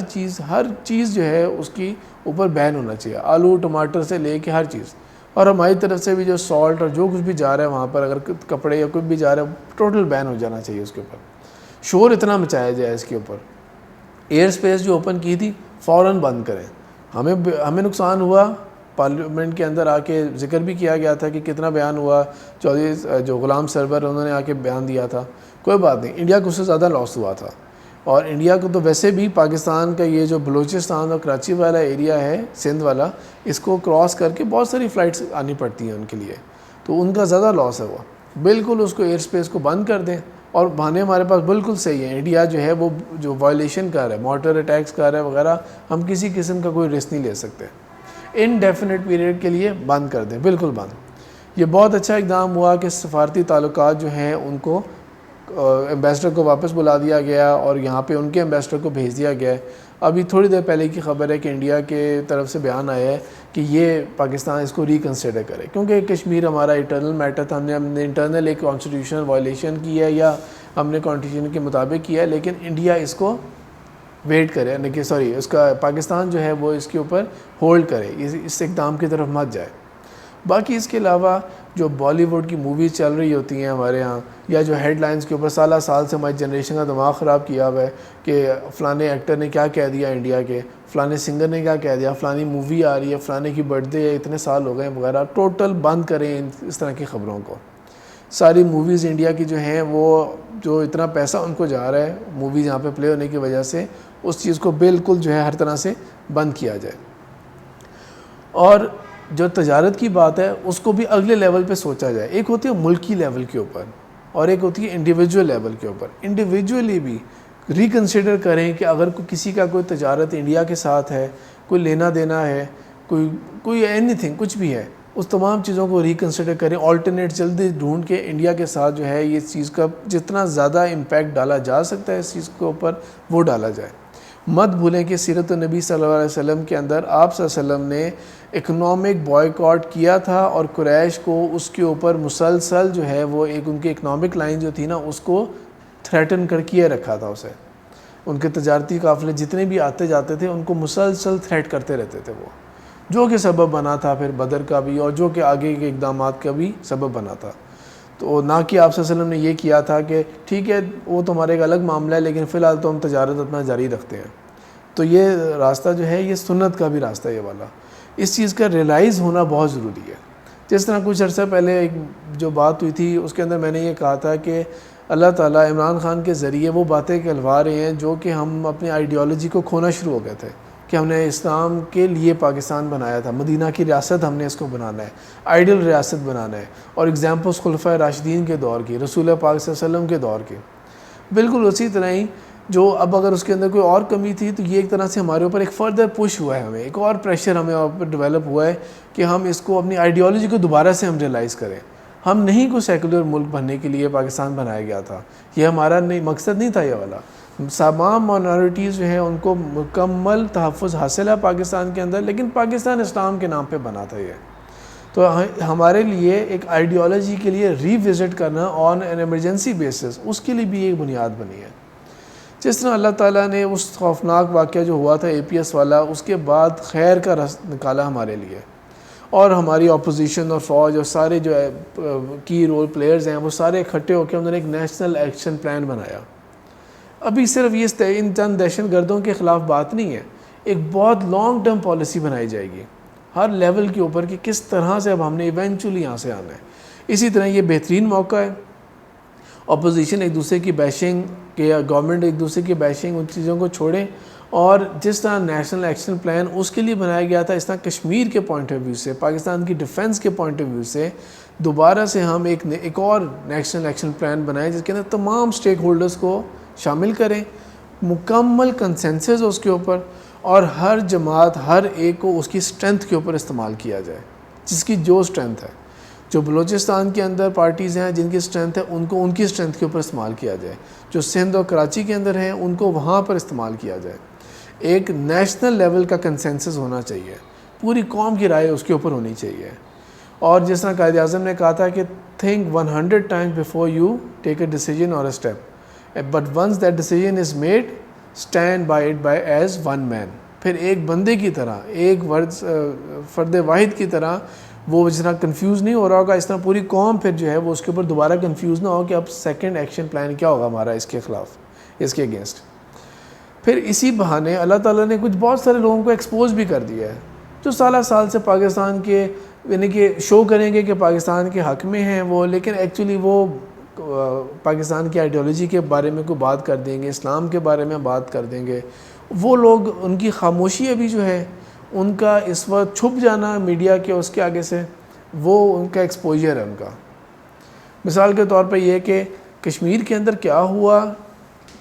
چیز جو ہے اس کی اوپر بین ہونا چاہیے. آلو ٹماٹر سے لے کے ہر چیز. اور ہماری طرف سے بھی جو سالٹ اور جو کچھ بھی جا رہا ہے وہاں پر، اگر کپڑے یا کوئی بھی جا رہا ہے، ٹوٹل بین ہو جانا چاہیے اس کے اوپر. شور اتنا مچایا جائے اس کے اوپر. ایئر سپیس جو اوپن کی تھی فوراً بند کریں. ہمیں نقصان ہوا، پارلیمنٹ کے اندر آ کے ذکر بھی کیا گیا تھا کہ کتنا بیان ہوا، چودھری جو غلام سرور انہوں نے آ کے بیان دیا تھا. کوئی بات نہیں، انڈیا کو اس سے زیادہ لاس ہوا تھا. اور انڈیا کو تو ویسے بھی پاکستان کا یہ جو بلوچستان اور کراچی والا ایریا ہے، سندھ والا، اس کو کراس کر کے بہت ساری فلائٹس آنی پڑتی ہیں ان کے لیے، تو ان کا زیادہ لاس ہے. وہ بالکل اس کو ایئر سپیس کو بند کر دیں. اور بہانے ہمارے پاس بالکل صحیح ہے. انڈیا جو ہے وہ جو وائلیشن کر رہا ہے، مارٹر اٹیکس کر رہا ہے وغیرہ، ہم کسی قسم کا کوئی رسک نہیں لے سکتے. انڈیفینٹ پیریڈ کے لیے بند کر دیں، بالکل بند. یہ بہت اچھا اقدام ہوا کہ سفارتی تعلقات جو ہیں ان کو ایمبیسڈر کو واپس بلا دیا گیا اور یہاں پہ ان کے ایمبیسڈر کو بھیج دیا گیا ہے. ابھی تھوڑی دیر پہلے کی خبر ہے کہ انڈیا کے طرف سے بیان آیا ہے کہ یہ پاکستان اس کو ریکنسیڈر کرے، کیونکہ کشمیر ہمارا انٹرنل میٹر تھا. ہم نے انٹرنل ایک کانسٹیٹیوشنل وائلیشن کی ہے یا ہم نے کانسٹیٹیوشن کے مطابق کیا ہے، لیکن انڈیا اس کو ویٹ کرے، یعنی کہ اس کا پاکستان جو ہے وہ اس کے اوپر ہولڈ کرے، اس اقدام کی طرف مت جائے. باقی اس کے علاوہ جو بالی ووڈ کی موویز چل رہی ہوتی ہیں ہمارے ہاں، یا جو ہیڈ لائنز کے اوپر سالہ سال سے ہماری جنریشن کا دماغ خراب کیا ہوا ہے کہ فلانے ایکٹر نے کیا کہہ دیا انڈیا کے، فلانے سنگر نے کیا کہہ دیا، فلانی مووی آ رہی ہے، فلانے کی برتھ ڈے ہے، اتنے سال ہو گئے وغیرہ، ٹوٹل بند کریں اس طرح کی خبروں کو. ساری موویز انڈیا کی جو ہیں وہ جو اتنا پیسہ ان کو جا رہا ہے موویز یہاں پہ پلے ہونے کی وجہ سے، اس چیز کو بالکل جو ہے ہر طرح سے بند کیا جائے. اور جو تجارت کی بات ہے اس کو بھی اگلے لیول پہ سوچا جائے. ایک ہوتی ہے ملکی لیول کے اوپر اور ایک ہوتی ہے انڈیویجول لیول کے اوپر. انڈیویجولی بھی ریکنسیڈر کریں کہ اگر کسی کا کوئی تجارت انڈیا کے ساتھ ہے، کوئی لینا دینا ہے، کوئی اینی تھنگ کچھ بھی ہے، اس تمام چیزوں کو ریکنسیڈر کریں. آلٹرنیٹ جلدی ڈھونڈ کے انڈیا کے ساتھ جو ہے یہ چیز کا جتنا زیادہ امپیکٹ ڈالا جا سکتا ہے اس چیز کے اوپر وہ ڈالا جائے. مت بھولیں کہ سیرت النبی صلی اللہ علیہ وسلم کے اندر آپ صلی اللہ علیہ وسلم نے اکنامک بوائیکاٹ کیا تھا اور قریش کو اس کے اوپر مسلسل جو ہے وہ ایک ان کی اکنامک لائن جو تھی نا اس کو تھریٹن کر کیے رکھا تھا. اسے ان کے تجارتی قافلے جتنے بھی آتے جاتے تھے ان کو مسلسل تھریٹ کرتے رہتے تھے، وہ جو کہ سبب بنا تھا پھر بدر کا بھی اور جو کہ آگے کے اقدامات کا بھی سبب بنا تھا. تو نہ کہ آپ صلی اللہ علیہ وسلم نے یہ کیا تھا کہ ٹھیک ہے وہ تمہارے ایک الگ معاملہ ہے لیکن فی الحال تو ہم تجارت اپنا جاری رکھتے ہیں. تو یہ راستہ جو ہے یہ سنت کا بھی راستہ ہے یہ والا. اس چیز کا ریلائز ہونا بہت ضروری ہے. جس طرح کچھ عرصہ پہلے ایک جو بات ہوئی تھی اس کے اندر میں نے یہ کہا تھا کہ اللہ تعالیٰ عمران خان کے ذریعے وہ باتیں کہلوا رہے ہیں جو کہ ہم اپنی آئیڈیالوجی کو کھونا شروع ہو گئے تھے کہ ہم نے اسلام کے لیے پاکستان بنایا تھا، مدینہ کی ریاست ہم نے اس کو بنانا ہے، آئیڈل ریاست بنانا ہے. اور ایگزامپلس خلفائے راشدین کے دور کی، رسول پاک صلی اللہ علیہ وسلم کے دور کے. بالکل اسی طرح ہی جو اب اگر اس کے اندر کوئی اور کمی تھی تو یہ ایک طرح سے ہمارے اوپر ایک فردر پش ہوا ہے، ہمیں ایک اور پریشر ہمیں اوپر ڈیولپ ہوا ہے کہ ہم اس کو اپنی آئیڈیالوجی کو دوبارہ سے ہم ریلائز کریں. ہم نہیں کوئی سیکولر ملک بننے کے لیے پاکستان بنایا گیا تھا، یہ ہمارا مقصد نہیں تھا یہ والا. تمام مائنورٹیز جو ہیں ان کو مکمل تحفظ حاصل ہے پاکستان کے اندر، لیکن پاکستان اسلام کے نام پہ بنا تھا یہ. تو ہمارے لیے ایک آئیڈیالوجی کے لیے ری وزٹ کرنا آن این ایمرجنسی بیسس، اس کے لیے بھی ایک بنیاد بنی ہے. جس طرح اللہ تعالیٰ نے اس خوفناک واقعہ جو ہوا تھا اے پی ایس والا، اس کے بعد خیر کا رس نکالا ہمارے لیے، اور ہماری اپوزیشن اور فوج اور سارے جو کی رول پلیئرز ہیں وہ سارے اکٹھے ہو کے انہوں نے ایک نیشنل ایکشن پلان بنایا. ابھی صرف یہ ان چند دہشت گردوں کے خلاف بات نہیں ہے، ایک بہت لانگ ٹرم پالیسی بنائی جائے گی ہر لیول کے اوپر کہ کس طرح سے اب ہم نے ایونچولی یہاں سے آنا ہے. اسی طرح یہ بہترین موقع ہے. اپوزیشن ایک دوسرے کی بیشنگ کہ گورنمنٹ ایک دوسرے کی بیشنگ ان چیزوں کو چھوڑیں، اور جس طرح نیشنل ایکشن پلان اس کے لیے بنایا گیا تھا، اس طرح کشمیر کے پوائنٹ آف ویو سے، پاکستان کی ڈیفنس کے پوائنٹ آف ویو سے دوبارہ سے ہم ایک اور نیشنل ایکشن پلان بنائیں جس کے اندر تمام سٹیک ہولڈرز کو شامل کریں، مکمل کنسنسس اس کے اوپر، اور ہر جماعت ہر ایک کو اس کی اسٹرینتھ کے اوپر استعمال کیا جائے جس کی جو اسٹرینتھ ہے. جو بلوچستان کے اندر پارٹیز ہیں جن کی اسٹرینتھ ہے ان کو ان کی اسٹرینتھ کے اوپر استعمال کیا جائے، جو سندھ اور کراچی کے اندر ہیں ان کو وہاں پر استعمال کیا جائے. ایک نیشنل لیول کا کنسنسس ہونا چاہیے، پوری قوم کی رائے اس کے اوپر ہونی چاہیے. اور جس طرح قائد اعظم نے کہا تھا کہ think 100 times before you take a decision or a step, but once that decision is made, stand by it as one man. پھر ایک بندے کی طرح، ایک فرد واحد کی طرح وہ اس طرح کنفیوز نہیں ہو رہا ہوگا، اس طرح پوری قوم پھر جو ہے وہ اس کے اوپر دوبارہ کنفیوز نہ ہو کہ اب سیکنڈ ایکشن پلان کیا ہوگا ہمارا اس کے خلاف، اس کے اگینسٹ۔ پھر اسی بہانے اللہ تعالیٰ نے کچھ بہت سارے لوگوں کو ایکسپوز بھی کر دیا ہے جو سالہ سال سے پاکستان کے یعنی کہ شو کریں گے کہ پاکستان کے حق میں ہیں وہ، لیکن ایکچولی وہ پاکستان کی آئیڈیالوجی کے بارے میں کوئی بات کر دیں گے، اسلام کے بارے میں بات کر دیں گے۔ وہ لوگ، ان کی خاموشی ابھی جو ہے، ان کا اس وقت چھپ جانا میڈیا کے اس کے آگے سے، وہ ان کا ایکسپوجر ہے ان کا۔ مثال کے طور پہ یہ کہ کشمیر کے اندر کیا ہوا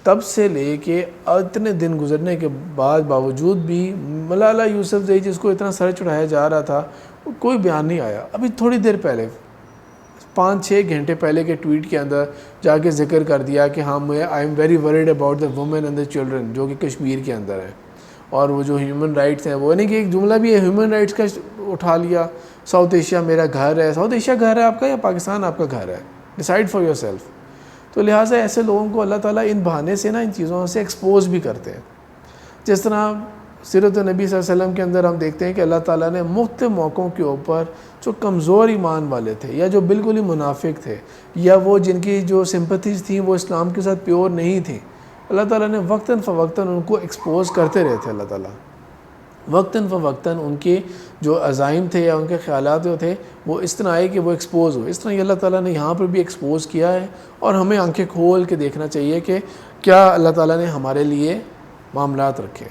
تب سے لے کے اتنے دن گزرنے کے باوجود بھی ملالہ یوسفزئی جس کو اتنا سر چڑھایا جا رہا تھا، کوئی بیان نہیں آیا۔ ابھی تھوڑی دیر پہلے 5-6 گھنٹے پہلے کے ٹویٹ کے اندر جا کے ذکر کر دیا کہ ہم I am very word about the woman and the children, جو کہ کشمیر کے اندر ہے، اور وہ جو ہیومن رائٹس ہیں وہ، یعنی کہ ایک جملہ بھی ہے ہیومن رائٹس کا اٹھا لیا۔ ساؤتھ ایشیا میرا گھر ہے، ساؤتھ ایشیا گھر ہے آپ کا یا پاکستان آپ کا گھر ہے؟ Decide for your self. تو لہٰذا ایسے لوگوں کو اللہ تعالیٰ ان بہانے سے نا ان چیزوں سے ایکسپوز بھی کرتے ہیں۔ جس طرح سیرت النبی صلی اللہ علیہ وسلم کے اندر ہم دیکھتے ہیں کہ اللہ تعالیٰ نے مختلف موقعوں کے اوپر جو کمزور ایمان والے تھے، یا جو بالکل ہی منافق تھے، یا وہ جن کی جو سمپتھیز تھیں وہ اسلام کے ساتھ پیور نہیں تھیں، اللہ تعالیٰ نے وقتاً فوقتاً ان کو ایکسپوز کرتے رہے تھے۔ اللہ تعالیٰ وقتاً فوقتاً ان کے جو عزائم تھے یا ان کے خیالات جو تھے وہ اس طرح آئے کہ وہ ایکسپوز ہوئے۔ اس طرح یہ اللہ تعالیٰ نے یہاں پر بھی ایکسپوز کیا ہے، اور ہمیں آنکھیں کھول کے دیکھنا چاہیے کہ کیا اللہ تعالیٰ نے ہمارے لیے معاملات رکھے۔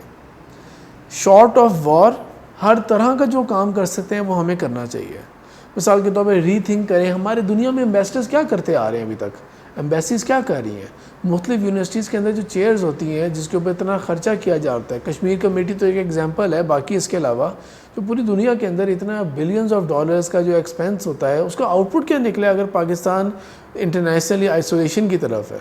شارٹ آف وار ہر طرح کا جو کام کر سکتے ہیں وہ ہمیں کرنا چاہیے۔ مثال کے طور پہ ری تھنک کریں، ہمارے دنیا میں ایمبیسڈرز کیا کرتے آ رہے ہیں ابھی تک، ایمبیسیز کیا کر رہی ہیں؟ مختلف یونیورسٹیز کے اندر جو چیئرز ہوتی ہیں جس کے اوپر اتنا خرچہ کیا جاتا ہے، کشمیر کمیٹی تو ایک ایگزامپل ہے، باقی اس کے علاوہ جو پوری دنیا کے اندر اتنا بلینز آف ڈالرز کا جو ایکسپینس ہوتا ہے، اس کا آؤٹ پٹ کیا نکلے اگر پاکستان انٹرنیشنلی آئسولیشن کی طرف ہے۔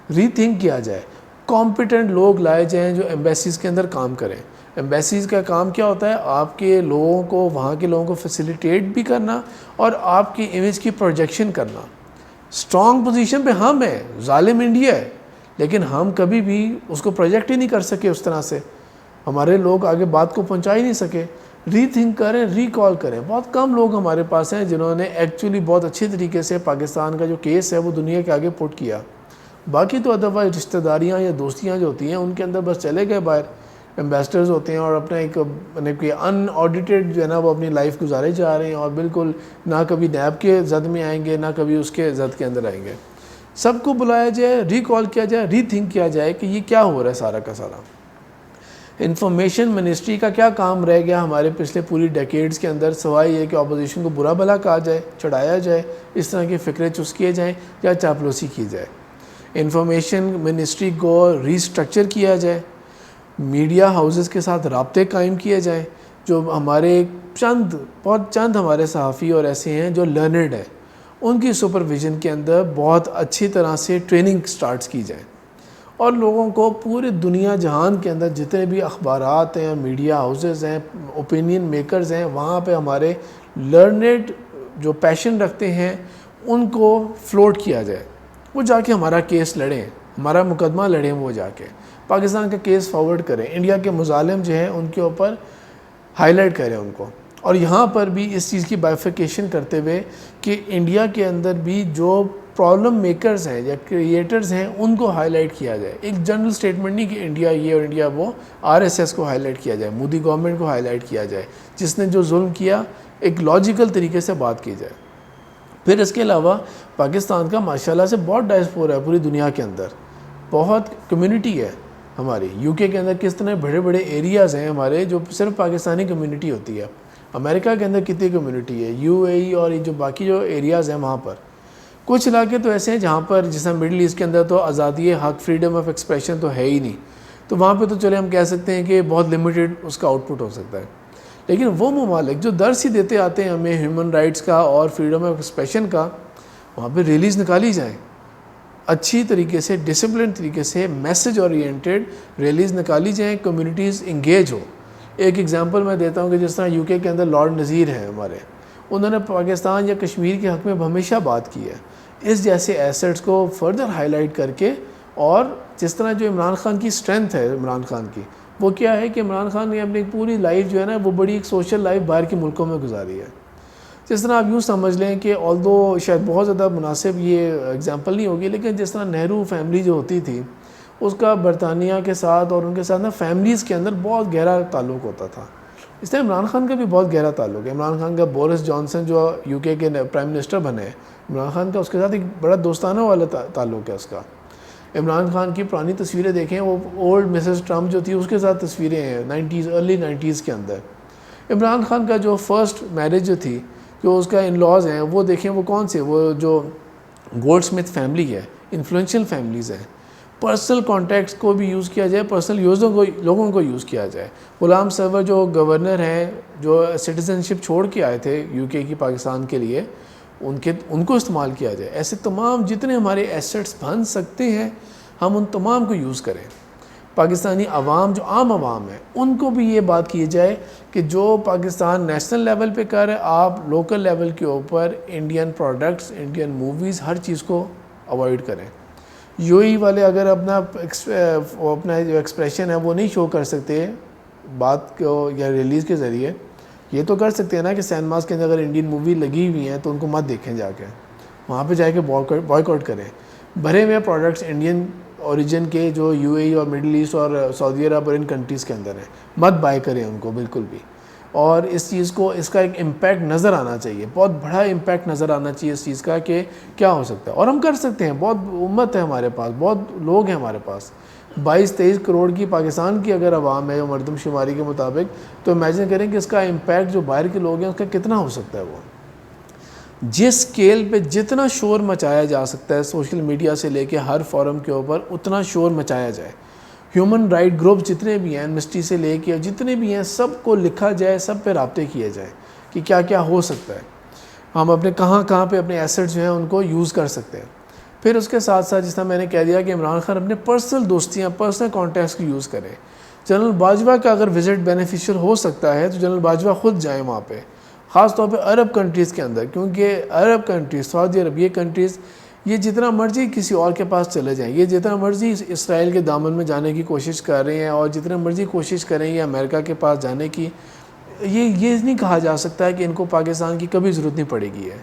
ری تھنک کیا جائے، کمپیٹنٹ لوگ لائے جائیں جو ایمبیسیز کے اندر کام کریں۔ ایمبیسیز کا کام کیا ہوتا ہے؟ آپ کے لوگوں کو، وہاں کے لوگوں کو فیسیلیٹیٹ بھی کرنا اور آپ کی امیج کی پروجیکشن کرنا۔ اسٹرانگ پوزیشن پہ ہم ہیں، ظالم انڈیا ہے، لیکن ہم کبھی بھی اس کو پروجیکٹ ہی نہیں کر سکے اس طرح سے، ہمارے لوگ آگے بات کو پہنچا ہی نہیں سکے۔ ری تھنک کریں، ری کال کریں۔ بہت کم لوگ ہمارے پاس ہیں جنہوں نے ایکچولی بہت اچھی طریقے سے پاکستان کا جو کیس ہے وہ دنیا کے آگے پٹ کیا۔ باقی تو ادروائز رشتہ داریاں یا دوستیاں جو ہوتی ہیں ان کے اندر بس چلے گئے باہر، ایمبیسڈرز ہوتے ہیں اور اپنا ایک ان آڈیٹڈ جو ہے نا وہ اپنی لائف گزارے جا رہے ہیں، اور بالکل نہ کبھی نیب کے زد میں آئیں گے نہ کبھی اس کے زد کے اندر آئیں گے۔ سب کو بلایا جائے، ری کال کیا جائے، ری تھنک کیا جائے کہ یہ کیا ہو رہا ہے سارا کا سارا۔ انفارمیشن منسٹری کا کیا کام رہ گیا ہمارے پچھلے پوری ڈیکیڈز کے اندر، سوائے یہ کہ اپوزیشن کو برا بھلا کہا جائے، چڑھایا جائے، اس طرح کی فکریں چس کیے جائیں یا چاپلوسی کی جائے۔ انفارمیشن منسٹری کو ری اسٹرکچر کیا جائے، میڈیا ہاؤسز کے ساتھ رابطے قائم کیے جائیں، جو ہمارے بہت چند ہمارے صحافی اور ایسے ہیں جو لرنڈ ہیں، ان کی سپرویژن کے اندر بہت اچھی طرح سے ٹریننگ سٹارٹس کی جائیں، اور لوگوں کو پورے دنیا جہان کے اندر جتنے بھی اخبارات ہیں، میڈیا ہاؤسز ہیں، اوپینین میکرز ہیں، وہاں پہ ہمارے لرنڈ جو پیشن رکھتے ہیں ان کو فلوٹ کیا جائے، وہ جا کے ہمارا کیس لڑیں، ہمارا مقدمہ لڑیں، وہ جا کے پاکستان کا کیس فارورڈ کریں، انڈیا کے مظالم جو ہیں ان کے اوپر ہائی لائٹ کریں ان کو، اور یہاں پر بھی اس چیز کی بائیفیکیشن کرتے ہوئے کہ انڈیا کے اندر بھی جو پرابلم میکرز ہیں یا کریٹرز ہیں ان کو ہائی لائٹ کیا جائے۔ ایک جنرل سٹیٹمنٹ نہیں کہ انڈیا یہ اور انڈیا وہ، RSS کو ہائی لائٹ کیا جائے، مودی گورنمنٹ کو ہائی لائٹ کیا جائے، جس نے جو ظلم کیا ایک لاجیکل طریقے سے بات کی جائے۔ پھر اس کے علاوہ پاکستان کا ماشاءاللہ سے بہت ڈائسپورا ہے پوری دنیا کے اندر، بہت کمیونٹی ہے ہماری۔ UK کے اندر کس طرح بڑے بڑے ایریاز ہیں ہمارے جو صرف پاکستانی کمیونٹی ہوتی ہے، امریکہ کے اندر کتنی کمیونٹی ہے، UAE اور جو باقی جو ایریاز ہیں وہاں پر۔ کچھ علاقے تو ایسے ہیں جہاں پر جیسا مڈل ایسٹ کے اندر تو آزادی حق، فریڈم آف ایکسپریشن تو ہے ہی نہیں، تو وہاں پہ تو چلے ہم کہہ سکتے ہیں کہ بہت لمیٹڈ اس کا آؤٹ پٹ ہو سکتا ہے۔ لیکن وہ ممالک جو درس ہی دیتے آتے ہیں ہمیں ہیومن رائٹس کا اور فریڈم آف ایکسپریشن کا، وہاں پہ ریلیز نکالی جائیں، اچھی طریقے سے ڈسپلن طریقے سے میسج اورینٹیڈ ریلیز نکالی جائیں، کمیونٹیز انگیج ہو۔ ایک ایگزامپل میں دیتا ہوں کہ جس طرح UK کے اندر لارڈ نذیر ہیں ہمارے، انہوں نے پاکستان یا کشمیر کے حق میں ہمیشہ بات کی ہے، اس جیسے ایسٹس کو فردر ہائی لائٹ کر کے، اور جس طرح جو عمران خان کی اسٹرینتھ ہے، عمران خان کی وہ کیا ہے کہ عمران خان نے اپنی پوری لائف جو ہے نا وہ بڑی ایک سوشل لائف باہر کے ملکوں میں گزاری ہے، جس طرح آپ یوں سمجھ لیں کہ آلدو شاید بہت زیادہ مناسب یہ ایگزامپل نہیں ہوگی، لیکن جس طرح نہرو فیملی جو ہوتی تھی اس کا برطانیہ کے ساتھ اور ان کے ساتھ نا فیملیز کے اندر بہت گہرا تعلق ہوتا تھا، اس طرح عمران خان کا بھی بہت گہرا تعلق ہے. عمران خان کا بورس جانسن جو یو کے پرائم منسٹر بنے، عمران خان کا اس کے ساتھ ایک بڑا دوستانہ والا تعلق ہے اس کا. عمران خان کی پرانی تصویریں دیکھیں، وہ اولڈ مسز ٹرمپ جو تھی اس کے ساتھ تصویریں ہیں ارلی 90s کے اندر. عمران خان کا جو فرسٹ میرج جو تھی، جو اس کا ان لاز ہیں وہ دیکھیں، وہ کون سے، وہ جو گولڈ سمتھ فیملی ہے، انفلوئنشل فیملیز ہیں. پرسنل کانٹیکٹس کو بھی یوز کیا جائے، پرسنل لوگوں کو یوز کیا جائے. غلام سرور جو گورنر ہیں، جو سٹیزن شپ چھوڑ کے آئے تھے یو کے کی پاکستان کے لیے، ان کو استعمال کیا جائے. ایسے تمام جتنے ہمارے ایسٹس بن سکتے ہیں ہم ان تمام کو یوز کریں. پاکستانی عوام جو عام عوام ہے ان کو بھی یہ بات کی جائے کہ جو پاکستان نیشنل لیول پہ کر رہے، آپ لوکل لیول کے اوپر انڈین پروڈکٹس، انڈین موویز، ہر چیز کو اوائڈ کریں. یو ای والے اگر اپنا جو ایکسپریشن ہے وہ نہیں شو کر سکتے بات کو یا ریلیز کے ذریعے، یہ تو کر سکتے ہیں نا کہ سینماز کے اندر اگر انڈین مووی لگی ہوئی ہیں تو ان کو مت دیکھیں، جا کے وہاں پہ جا کے بوائیکاٹ کریں. بھرے ہوئے پروڈکٹس انڈین اوریجن کے جو یو اے ای اور مڈل ایسٹ اور سعودی عرب اور ان کنٹریز کے اندر ہیں، مت بائی کریں ان کو بالکل بھی. اور اس چیز کو، اس کا ایک امپیکٹ نظر آنا چاہیے، بہت بڑا امپیکٹ نظر آنا چاہیے اس چیز کا کہ کیا ہو سکتا ہے. اور ہم کر سکتے ہیں، بہت امت ہے ہمارے پاس، بہت لوگ ہیں ہمارے پاس. 22-23 کروڑ کی پاکستان کی اگر عوام ہے مردم شماری کے مطابق، تو امیجن کریں کہ اس کا امپیکٹ جو باہر کے لوگ ہیں اس کا کتنا ہو سکتا ہے. وہ جس سکیل پہ جتنا شور مچایا جا سکتا ہے سوشل میڈیا سے لے کے ہر فورم کے اوپر، اتنا شور مچایا جائے. ہیومن رائٹ گروپ جتنے بھی ہیں، ایمنسٹی سے لے کے جتنے بھی ہیں، سب کو لکھا جائے، سب پہ رابطے کیے جائے کہ کیا کیا ہو سکتا ہے، ہم اپنے کہاں پہ اپنے ایسٹس جو ہیں ان کو یوز کر سکتے ہیں. پھر اس کے ساتھ ساتھ جس طرح میں نے کہہ دیا کہ عمران خان اپنے پرسنل دوستیاں، پرسنل کانٹیکٹس کو یوز کریں. جنرل باجوہ کا اگر وزٹ بینیفیشیل ہو سکتا ہے تو جنرل باجوہ خود جائیں وہاں پہ، خاص طور پہ عرب کنٹریز کے اندر، کیونکہ عرب کنٹریز، سعودی عرب، یہ کنٹریز، یہ جتنا مرضی کسی اور کے پاس چلے جائیں، یہ جتنا مرضی اسرائیل کے دامن میں جانے کی کوشش کر رہے ہیں اور جتنا مرضی کوشش کریں یہ امریکہ کے پاس جانے کی، یہ نہیں کہا جا سکتا ہے کہ ان کو پاکستان کی کبھی ضرورت نہیں پڑے گی ہے.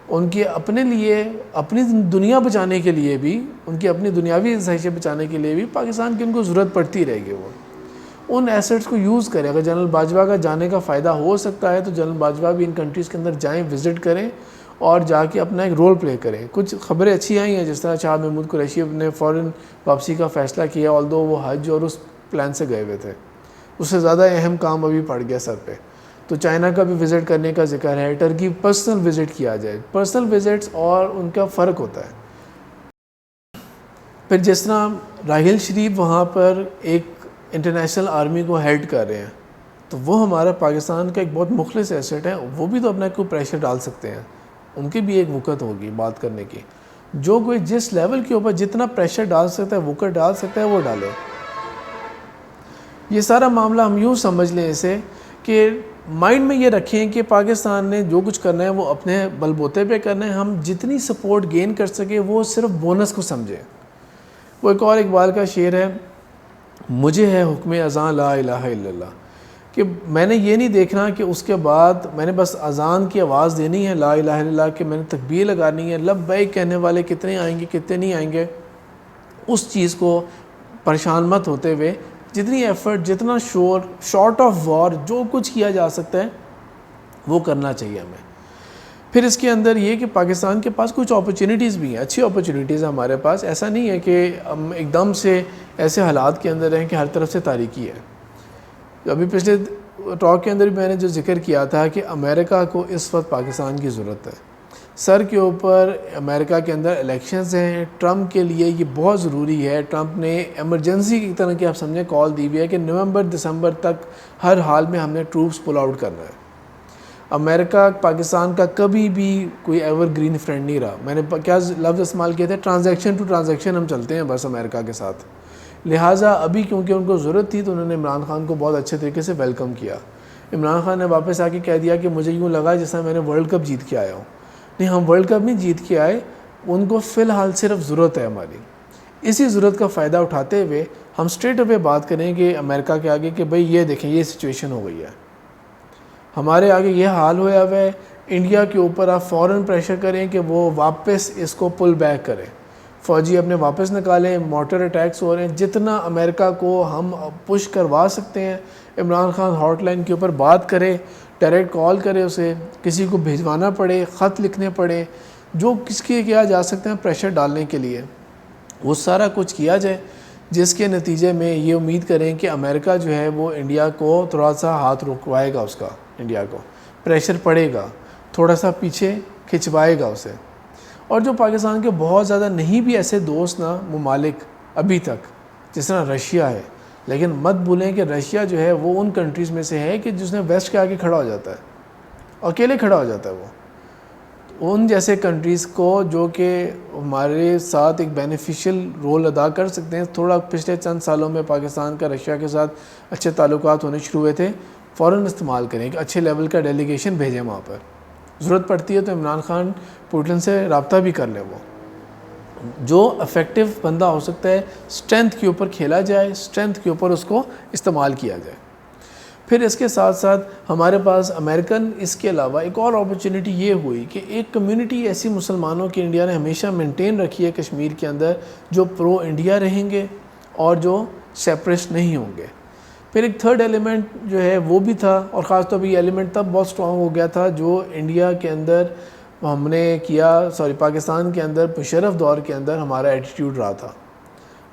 ان کے اپنے لیے، اپنی دنیا بچانے کے لیے بھی، ان کی اپنی دنیاوی خواہشیں بچانے کے لیے بھی پاکستان کی ان کو ضرورت پڑتی رہے گی. وہ ان ایسٹس کو یوز کریں. اگر جنرل باجوہ کا جانے کا فائدہ ہو سکتا ہے تو جنرل باجوہ بھی ان کنٹریز کے اندر جائیں، وزٹ کریں اور جا کے اپنا ایک رول پلے کریں. کچھ خبریں اچھی آئی ہیں، جس طرح شاہ محمود قریشی نے فوراً واپسی کا فیصلہ کیا، آلدو وہ حج اور اس پلان سے گئے ہوئے تھے. اس سے زیادہ اہم کام ابھی پڑ گیا سر پہ. تو چائنا کا بھی وزٹ کرنے کا ذکر ہے، ٹرکی پرسنل وزٹ کیا جائے. پرسنل وزٹس اور ان کا فرق ہوتا ہے. پھر جس طرح راحیل شریف وہاں پر ایک انٹرنیشنل آرمی کو ہیلڈ کر رہے ہیں، تو وہ ہمارا پاکستان کا ایک بہت مخلص ایسٹ ہے. وہ بھی تو اپنا کوئی پریشر ڈال سکتے ہیں، ان کی بھی ایک وقت ہوگی بات کرنے کی. جو کوئی جس لیول کے اوپر جتنا پریشر ڈال سکتا ہے، وقت ڈال سکتا ہے، وہ ڈالے. یہ سارا معاملہ ہم یوں سمجھ لیں اسے کہ مائنڈ میں یہ رکھیں کہ پاکستان نے جو کچھ کرنا ہے وہ اپنے بل بوتے پہ کرنا ہے. ہم جتنی سپورٹ گین کر سکے وہ صرف بونس کو سمجھیں. وہ ایک اور اقبال کا شعر ہے، مجھے ہے حکم اذان لا الہ الا اللہ، کہ میں نے یہ نہیں دیکھنا کہ اس کے بعد میں نے بس اذان کی آواز دینی ہے لا الہ الا اللہ، کہ میں نے تکبیر لگانی ہے، لبیک کہنے والے کتنے آئیں گے کتنے نہیں آئیں گے. اس چیز کو پریشان مت ہوتے ہوئے جتنی ایفرٹ، جتنا شور، شارٹ آف وار، جو کچھ کیا جا سکتا ہے وہ کرنا چاہیے ہمیں. پھر اس کے اندر یہ کہ پاکستان کے پاس کچھ اپرچونیٹیز بھی ہیں، اچھی اپرچونیٹیز ہیں ہمارے پاس. ایسا نہیں ہے کہ ہم ایک دم سے ایسے حالات کے اندر ہیں کہ ہر طرف سے تاریکی ہے. ابھی پچھلے ٹاک کے اندر بھی میں نے جو ذکر کیا تھا کہ امریکہ کو اس وقت پاکستان کی ضرورت ہے. سر کے اوپر امریکہ کے اندر الیکشنز ہیں. ٹرمپ کے لیے یہ بہت ضروری ہے. ٹرمپ نے ایمرجنسی کی طرح کی آپ سمجھیں کال دی ہوئی ہے کہ نومبر دسمبر تک ہر حال میں ہم نے ٹروپس پل آؤٹ کرنا ہے. امریکہ پاکستان کا کبھی بھی کوئی ایور گرین فرینڈ نہیں رہا. میں نے کیا لفظ استعمال کیا تھا، ٹرانزیکشن ٹو ٹرانزیکشن ہم چلتے ہیں بس امریکہ کے ساتھ. لہٰذا ابھی کیونکہ ان کو ضرورت تھی تو انہوں نے عمران خان کو بہت اچھے طریقے سے ویلکم کیا. عمران خان نے واپس آ کے کہہ دیا کہ مجھے یوں لگا جس طرح میں نے ورلڈ کپ جیت کے آیا ہوں. نہیں، ہم ورلڈ کپ نہیں جیت کے آئے، ان کو فی الحال صرف ضرورت ہے ہماری. اسی ضرورت کا فائدہ اٹھاتے ہوئے ہم اسٹریٹ اوے بات کریں کہ امریکہ کے آگے کہ بھئی یہ دیکھیں یہ سچویشن ہو گئی ہے، ہمارے آگے یہ حال ہوا ہے، انڈیا کے اوپر آپ فوراً پریشر کریں کہ وہ واپس اس کو پل بیک کریں، فوجی اپنے واپس نکالیں، مارٹر اٹیکس ہو رہے ہیں، جتنا امریکہ کو ہم پش کروا سکتے ہیں عمران خان ہاٹ لائن کے اوپر بات کرے، ڈائریکٹ کال کرے، اسے کسی کو بھیجوانا پڑے، خط لکھنے پڑے، جو کس کے کیا جا سکتے ہیں پریشر ڈالنے کے لیے، وہ سارا کچھ کیا جائے، جس کے نتیجے میں یہ امید کریں کہ امریکہ جو ہے وہ انڈیا کو تھوڑا سا ہاتھ رکوائے گا، اس کا انڈیا کو پریشر پڑے گا، تھوڑا سا پیچھے کھنچوائے گا اسے۔ اور جو پاکستان کے بہت زیادہ نہیں بھی ایسے دوست نا ممالک ابھی تک، جس طرح رشیا ہے، لیکن مت بھولیں کہ رشیا جو ہے وہ ان کنٹریز میں سے ہے کہ جس نے ویسٹ کے آگے کھڑا ہو جاتا ہے، اکیلے کھڑا ہو جاتا ہے وہ، ان جیسے کنٹریز کو جو کہ ہمارے ساتھ ایک بینیفیشل رول ادا کر سکتے ہیں۔ تھوڑا پچھلے چند سالوں میں پاکستان کا رشیا کے ساتھ اچھے تعلقات ہونے شروع ہوئے تھے، فوراً استعمال کریں کہ اچھے لیول کا ڈیلیگیشن بھیجیں وہاں پر، ضرورت پڑتی ہے تو عمران خان پوٹن سے رابطہ بھی کر لیں، وہ جو افیکٹو بندہ ہو سکتا ہے، اسٹرینتھ کے اوپر کھیلا جائے، اسٹرینتھ کے اوپر اس کو استعمال کیا جائے۔ پھر اس کے ساتھ ساتھ ہمارے پاس امریکن اس کے علاوہ ایک اور اپرچونٹی یہ ہوئی کہ ایک کمیونٹی ایسی مسلمانوں کی انڈیا نے ہمیشہ مینٹین رکھی ہے کشمیر کے اندر، جو پرو انڈیا رہیں گے اور جو سیپریسٹ نہیں ہوں گے۔ پھر ایک تھرڈ ایلیمنٹ جو ہے وہ بھی تھا، اور خاص طور پہ یہ ایلیمنٹ تب بہت اسٹرانگ ہو گیا تھا جو انڈیا کے اندر ہم نے کیا، پاکستان کے اندر مشرف دور کے اندر ہمارا ایٹیٹیوڈ رہا تھا۔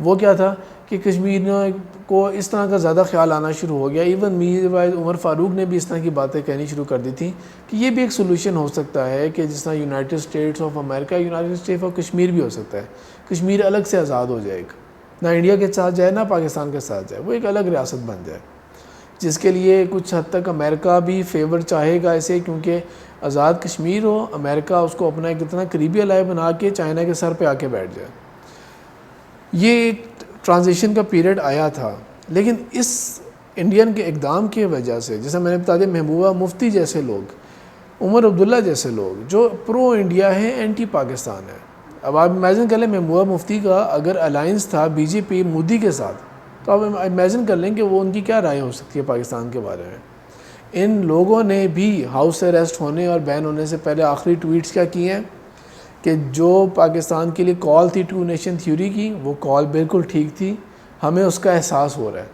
وہ کیا تھا کہ کشمیریوں کو اس طرح کا زیادہ خیال آنا شروع ہو گیا، ایون میر وائز عمر فاروق نے بھی اس طرح کی باتیں کہنی شروع کر دی تھیں کہ یہ بھی ایک سولوشن ہو سکتا ہے کہ جس طرح United States of America United States of Kashmir بھی ہو سکتا ہے، کشمیر الگ سے آزاد ہو جائے گا، نہ انڈیا کے ساتھ جائے نہ پاکستان کے ساتھ جائے، وہ ایک الگ ریاست بن جائے، جس کے لیے کچھ حد تک امریکہ بھی فیور چاہے گا اسے، کیونکہ آزاد کشمیر ہو، امریکہ اس کو اپنا ایک اتنا قریبی الائے بنا کے چائنا کے سر پہ آ کے بیٹھ جائے۔ یہ ایک ٹرانزیشن کا پیریڈ آیا تھا، لیکن اس انڈین کے اقدام کی وجہ سے، جیسے میں نے بتا دیا، محبوبہ مفتی جیسے لوگ، عمر عبداللہ جیسے لوگ جو پرو انڈیا ہیں، اینٹی پاکستان ہیں۔ اب آپ امیجن کر لیں محبوبہ مفتی کا اگر الائنس تھا بی جے پی مودی کے ساتھ، تو آپ امیجن کر لیں کہ وہ ان کی کیا رائے ہو سکتی ہے پاکستان کے بارے میں۔ ان لوگوں نے بھی ہاؤس اریسٹ ہونے اور بین ہونے سے پہلے آخری ٹویٹس کیا کیے ہیں کہ جو پاکستان کے لیے کال تھی ٹو نیشن تھیوری کی، وہ کال بالکل ٹھیک تھی، ہمیں اس کا احساس ہو رہا ہے۔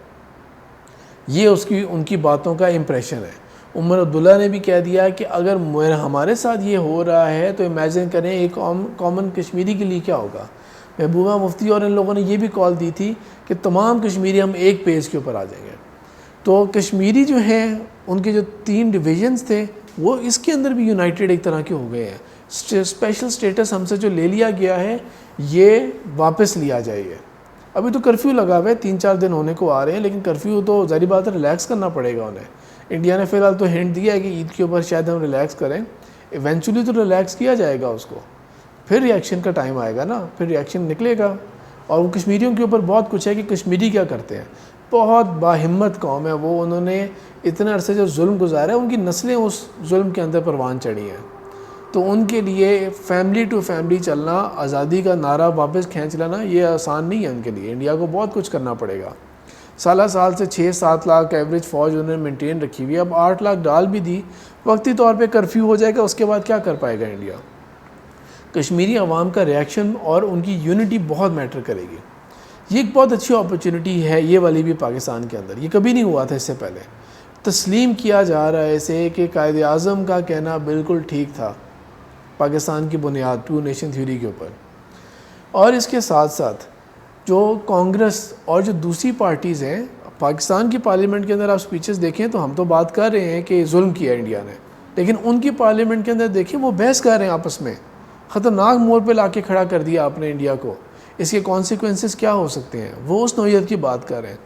یہ ان کی باتوں کا امپریشن ہے۔ عمر عبداللہ نے بھی کہہ دیا کہ اگر ہمارے ساتھ یہ ہو رہا ہے تو امیجن کریں ایک کامن کشمیری کے لیے کیا ہوگا۔ محبوبہ مفتی اور ان لوگوں نے یہ بھی کال دی تھی کہ تمام کشمیری ہم ایک پیج کے اوپر آ جائیں گے۔ تو کشمیری جو ہیں، ان کے جو 3 ڈویژنز تھے، وہ اس کے اندر بھی یونائٹڈ ایک طرح کے ہو گئے ہیں۔ اسپیشل سٹیٹس ہم سے جو لے لیا گیا ہے، یہ واپس لیا جائے۔ ابھی تو کرفیو لگا ہوا ہے، 3-4 دن ہونے کو آ رہے ہیں، لیکن کرفیو تو ظاہری بات ہے ریلیکس کرنا پڑے گا انہیں۔ انڈیا نے فی الحال تو ہنٹ دیا ہے کہ عید کے اوپر شاید ہم ریلیکس کریں، ایونچولی تو ریلیکس کیا جائے گا اس کو، پھر ریئیکشن کا ٹائم آئے گا نا، پھر ریئیکشن نکلے گا۔ اور وہ کشمیریوں کے اوپر بہت کچھ ہے کہ کشمیری کیا کرتے ہیں، بہت باہمت قوم ہے وہ، انہوں نے اتنے عرصے جو ظلم گزارا ہے، ان کی نسلیں اس ظلم کے اندر پروان چڑھی ہیں، تو ان کے لیے فیملی ٹو فیملی چلنا، آزادی کا نعرہ واپس کھینچ لینا، یہ آسان نہیں ہے ان کے لیے۔ انڈیا کو بہت کچھ کرنا پڑے گا۔ سالہ سال سے 6-7 لاکھ ایوریج فوج انہوں نے مینٹین رکھی ہوئی ہے، اب 8 لاکھ ڈال بھی دی، وقتی طور پہ کرفیو ہو جائے گا، اس کے بعد کیا کر پائے گا انڈیا۔ کشمیری عوام کا ریئیکشن اور ان کی یونٹی بہت میٹر کرے گی۔ یہ ایک بہت اچھی اپرچونٹی ہے، یہ والی بھی پاکستان کے اندر، یہ کبھی نہیں ہوا تھا اس سے پہلے۔ تسلیم کیا جا رہا ہے اسے کہ قائد اعظم کا کہنا بالکل ٹھیک تھا پاکستان کی بنیاد 2 نیشن تھیوری کے اوپر۔ اور اس کے ساتھ ساتھ جو کانگریس اور جو دوسری پارٹیز ہیں، پاکستان کی پارلیمنٹ کے اندر آپ سپیچز دیکھیں تو ہم تو بات کر رہے ہیں کہ ظلم کیا انڈیا نے، لیکن ان کی پارلیمنٹ کے اندر دیکھیں وہ بحث کر رہے ہیں آپس میں، خطرناک موڑ پہ لا کے کھڑا کر دیا آپ نے انڈیا کو، اس کے کانسیکوینسز کیا ہو سکتے ہیں، وہ اس نوعیت کی بات کر رہے ہیں۔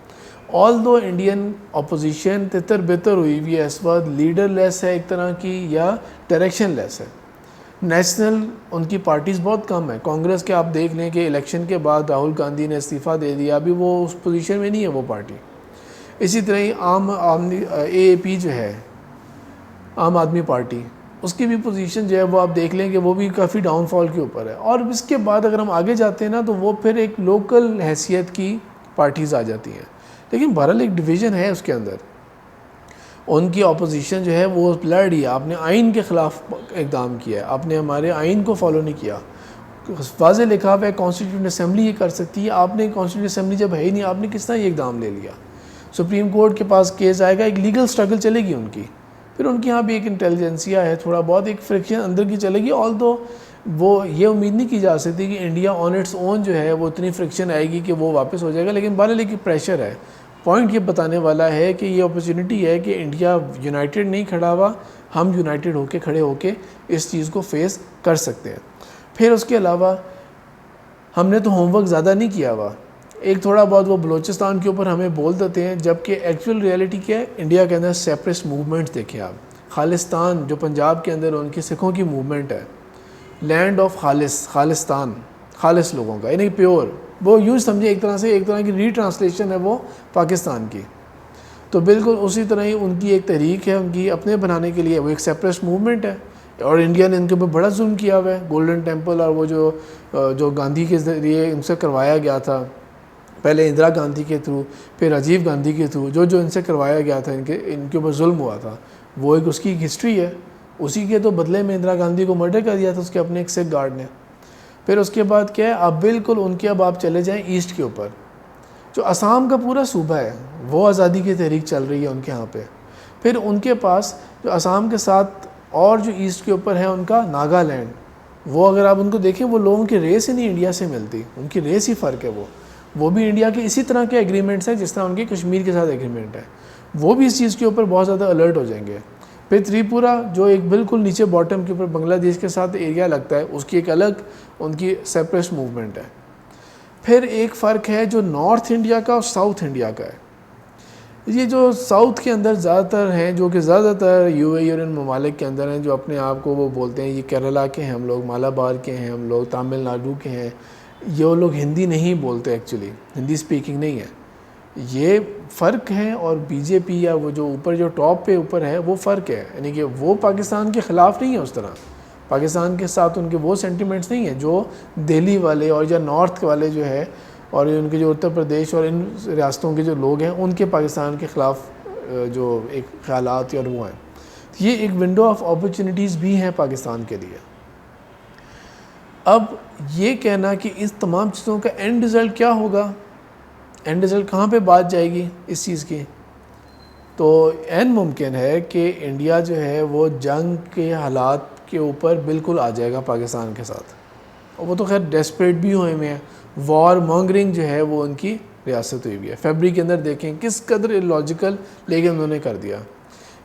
آل دو انڈین اپوزیشن تتر بتر ہوئی ہوئی ہے اس وقت، لیڈر لیس ہے ایک طرح کی، یا ڈائریکشن لیس ہے۔ نیشنل ان کی پارٹیز بہت کم ہیں۔ کانگریس کے آپ دیکھ لیں کہ الیکشن کے بعد راہل گاندھی نے استعفیٰ دے دیا، ابھی وہ اس پوزیشن میں نہیں ہے وہ پارٹی۔ اسی طرح ہی AAP جو ہے، عام آدمی پارٹی، اس کی بھی پوزیشن جو ہے وہ آپ دیکھ لیں کہ وہ بھی کافی ڈاؤن فال کے اوپر ہے۔ اور اس کے بعد اگر ہم آگے جاتے ہیں نا تو وہ پھر ایک لوکل حیثیت کی پارٹیز آ جاتی ہیں، لیکن بہرحال ایک ڈویژن ہے اس کے اندر۔ ان کی اپوزیشن جو ہے وہ لڑ رہی ہے. آپ نے آئین کے خلاف اقدام کیا ہے, آپ نے ہمارے آئین کو فالو نہیں کیا. واضح لکھا ہوا ہے کانسٹیٹیوشن اسمبلی یہ کر سکتی ہے, آپ نے کانسٹیٹیوشن اسمبلی جب ہے ہی نہیں, آپ نے کس طرح یہ اقدام لے لیا. سپریم کورٹ کے پاس کیس آئے گا, ایک لیگل سٹرگل چلے گی ان کی, پھر ان کے یہاں بھی ایک انٹیلیجنسیا ہے, تھوڑا بہت ایک فرکشن اندر کی چلے گی. آل دو وہ یہ امید نہیں کی جا سکتی کہ انڈیا آن اٹس اون جو ہے وہ اتنی فرکشن آئے گی کہ وہ واپس ہو جائے گا, لیکن بہرحال ایک پریشر ہے. پوائنٹ یہ بتانے والا ہے کہ یہ اپرچونٹی ہے کہ انڈیا یونائٹڈ نہیں کھڑا ہوا, ہم یونائٹڈ ہو کے کھڑے ہو کے اس چیز کو فیس کر سکتے ہیں. پھر اس کے علاوہ ہم نے تو ہوم ورک زیادہ نہیں کیا ہوا, ایک تھوڑا بہت وہ بلوچستان کے اوپر ہمیں بول دیتے ہیں, جبکہ ایکچوئل ریئلٹی کیا ہے انڈیا کے اندر سیپریٹ موومنٹ دیکھیں آپ. خالصتان جو پنجاب کے اندر ان کی سکھوں کی موومنٹ ہے, لینڈ آف خالصتان, خالص لوگوں کا, یعنی پیور, وہ یوں سمجھے ایک طرح کی ری ٹرانسلیشن ہے وہ پاکستان کی. تو بالکل اسی طرح ہی ان کی ایک تحریک ہے, ان کی اپنے بنانے کے لیے, وہ ایک سیپریٹ موومنٹ ہے. اور انڈیا نے ان کے اوپر بڑا ظلم کیا ہوا ہے. گولڈن ٹیمپل اور وہ جو گاندھی کے ذریعے ان سے کروایا گیا تھا, پہلے اندرا گاندھی کے تھرو, پھر راجیو گاندھی کے تھرو, جو ان سے کروایا گیا تھا, ان کے اوپر ظلم ہوا تھا, وہ ایک اس کی ہسٹری ہے. اسی کے تو بدلے میں اندرا گاندھی کو مرڈر کر دیا تھا اس کے اپنے ایک سکھ گارڈ نے. پھر اس کے بعد کیا ہے, اب بالکل ان کے اب آپ چلے جائیں ایسٹ کے اوپر, جو آسام کا پورا صوبہ ہے وہ آزادی کی تحریک چل رہی ہے ان کے ہاں پہ. پھر ان کے پاس جو آسام کے ساتھ اور جو ایسٹ کے اوپر ہے ان کا ناگالینڈ, وہ اگر آپ ان کو دیکھیں وہ لوگوں کی ریس ہی نہیں انڈیا سے ملتی, ان کی ریس ہی فرق ہے. وہ بھی انڈیا کے اسی طرح کے ایگریمنٹس ہیں جس طرح ان کے کشمیر کے ساتھ ایگریمنٹ ہے, وہ بھی اس چیز کے اوپر بہت زیادہ الرٹ ہو جائیں گے. پھر تریپورا جو ایک بالکل نیچے باٹم کے اوپر بنگلہ دیش کے ساتھ ایریا لگتا ہے, اس کی ایک الگ ان کی سیپریٹ موومنٹ ہے. پھر ایک فرق ہے جو نارتھ انڈیا کا اور ساؤتھ انڈیا کا ہے. یہ جو ساؤتھ کے اندر زیادہ تر ہیں, جو کہ زیادہ تر یو اے ای اور ان ممالک کے اندر ہیں, جو اپنے آپ کو وہ بولتے ہیں یہ کیرلا کے ہیں ہم لوگ, مالابار کے ہیں ہم لوگ, تامل ناڈو کے ہیں, یہ لوگ ہندی نہیں بولتے, ایکچولی ہندی سپیکنگ نہیں ہے. یہ فرق ہے. اور بی جے پی یا وہ جو اوپر جو ٹاپ پہ اوپر ہے وہ فرق ہے, یعنی کہ وہ پاکستان کے خلاف نہیں ہے اس طرح, پاکستان کے ساتھ ان کے وہ سینٹیمنٹس نہیں ہیں جو دہلی والے اور یا نارتھ والے جو ہے, اور ان کے جو اتر پردیش اور ان ریاستوں کے جو لوگ ہیں ان کے پاکستان کے خلاف جو ایک خیالات اور وہ ہیں. یہ ایک ونڈو آف اپرچونیٹیز بھی ہیں پاکستان کے لیے. اب یہ کہنا کہ اس تمام چیزوں کا اینڈ رزلٹ کیا ہوگا, اینڈ رزلٹ کہاں پہ بات جائے گی اس چیز کی, تو عین ممکن ہے کہ انڈیا جو ہے وہ جنگ کے حالات کے اوپر بالکل آ جائے گا پاکستان کے ساتھ. اور وہ تو خیر ڈیسپریٹ بھی ہوئے میں ہیں, وار مانگرنگ جو ہے وہ ان کی ریاست ہوئی ہوئی ہے. فیبرری کے اندر دیکھیں کس قدر اللاجیکل لیکن انہوں نے کر دیا.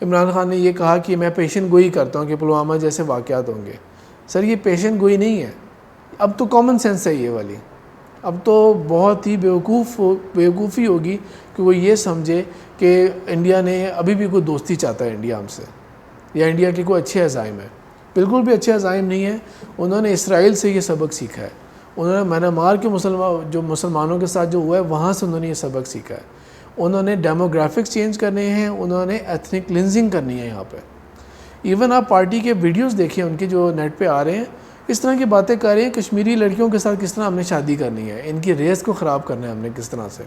عمران خان نے یہ کہا کہ میں پیشن گوئی کرتا ہوں کہ پلوامہ جیسے واقعات ہوں گے. سر یہ پیشن گوئی نہیں ہے, اب تو کامن سینس ہے یہ والی. اب تو بہت ہی بیوقوفی ہوگی کہ وہ یہ سمجھے کہ انڈیا نے ابھی بھی کوئی دوستی چاہتا ہے انڈیا ہم سے, یا انڈیا کے کوئی اچھے عزائم ہیں. بالکل بھی اچھے عزائم نہیں ہیں. انہوں نے اسرائیل سے یہ سبق سیکھا ہے, انہوں نے میانمار کے مسلمانوں کے ساتھ جو ہوا ہے وہاں سے انہوں نے یہ سبق سیکھا ہے. انہوں نے ڈیموگرافکس چینج کرنے ہیں, انہوں نے ایتھنک کلینزنگ کرنی ہے یہاں پہ. ایون آپ پارٹی کے ویڈیوز دیکھیں ان کے جو نیٹ پہ آ رہے ہیں, اس طرح کی باتیں کر رہے ہیں کشمیری لڑکیوں کے ساتھ کس طرح ہم نے شادی کرنی ہے, ان کی ریس کو خراب کرنا ہے ہم نے کس طرح سے,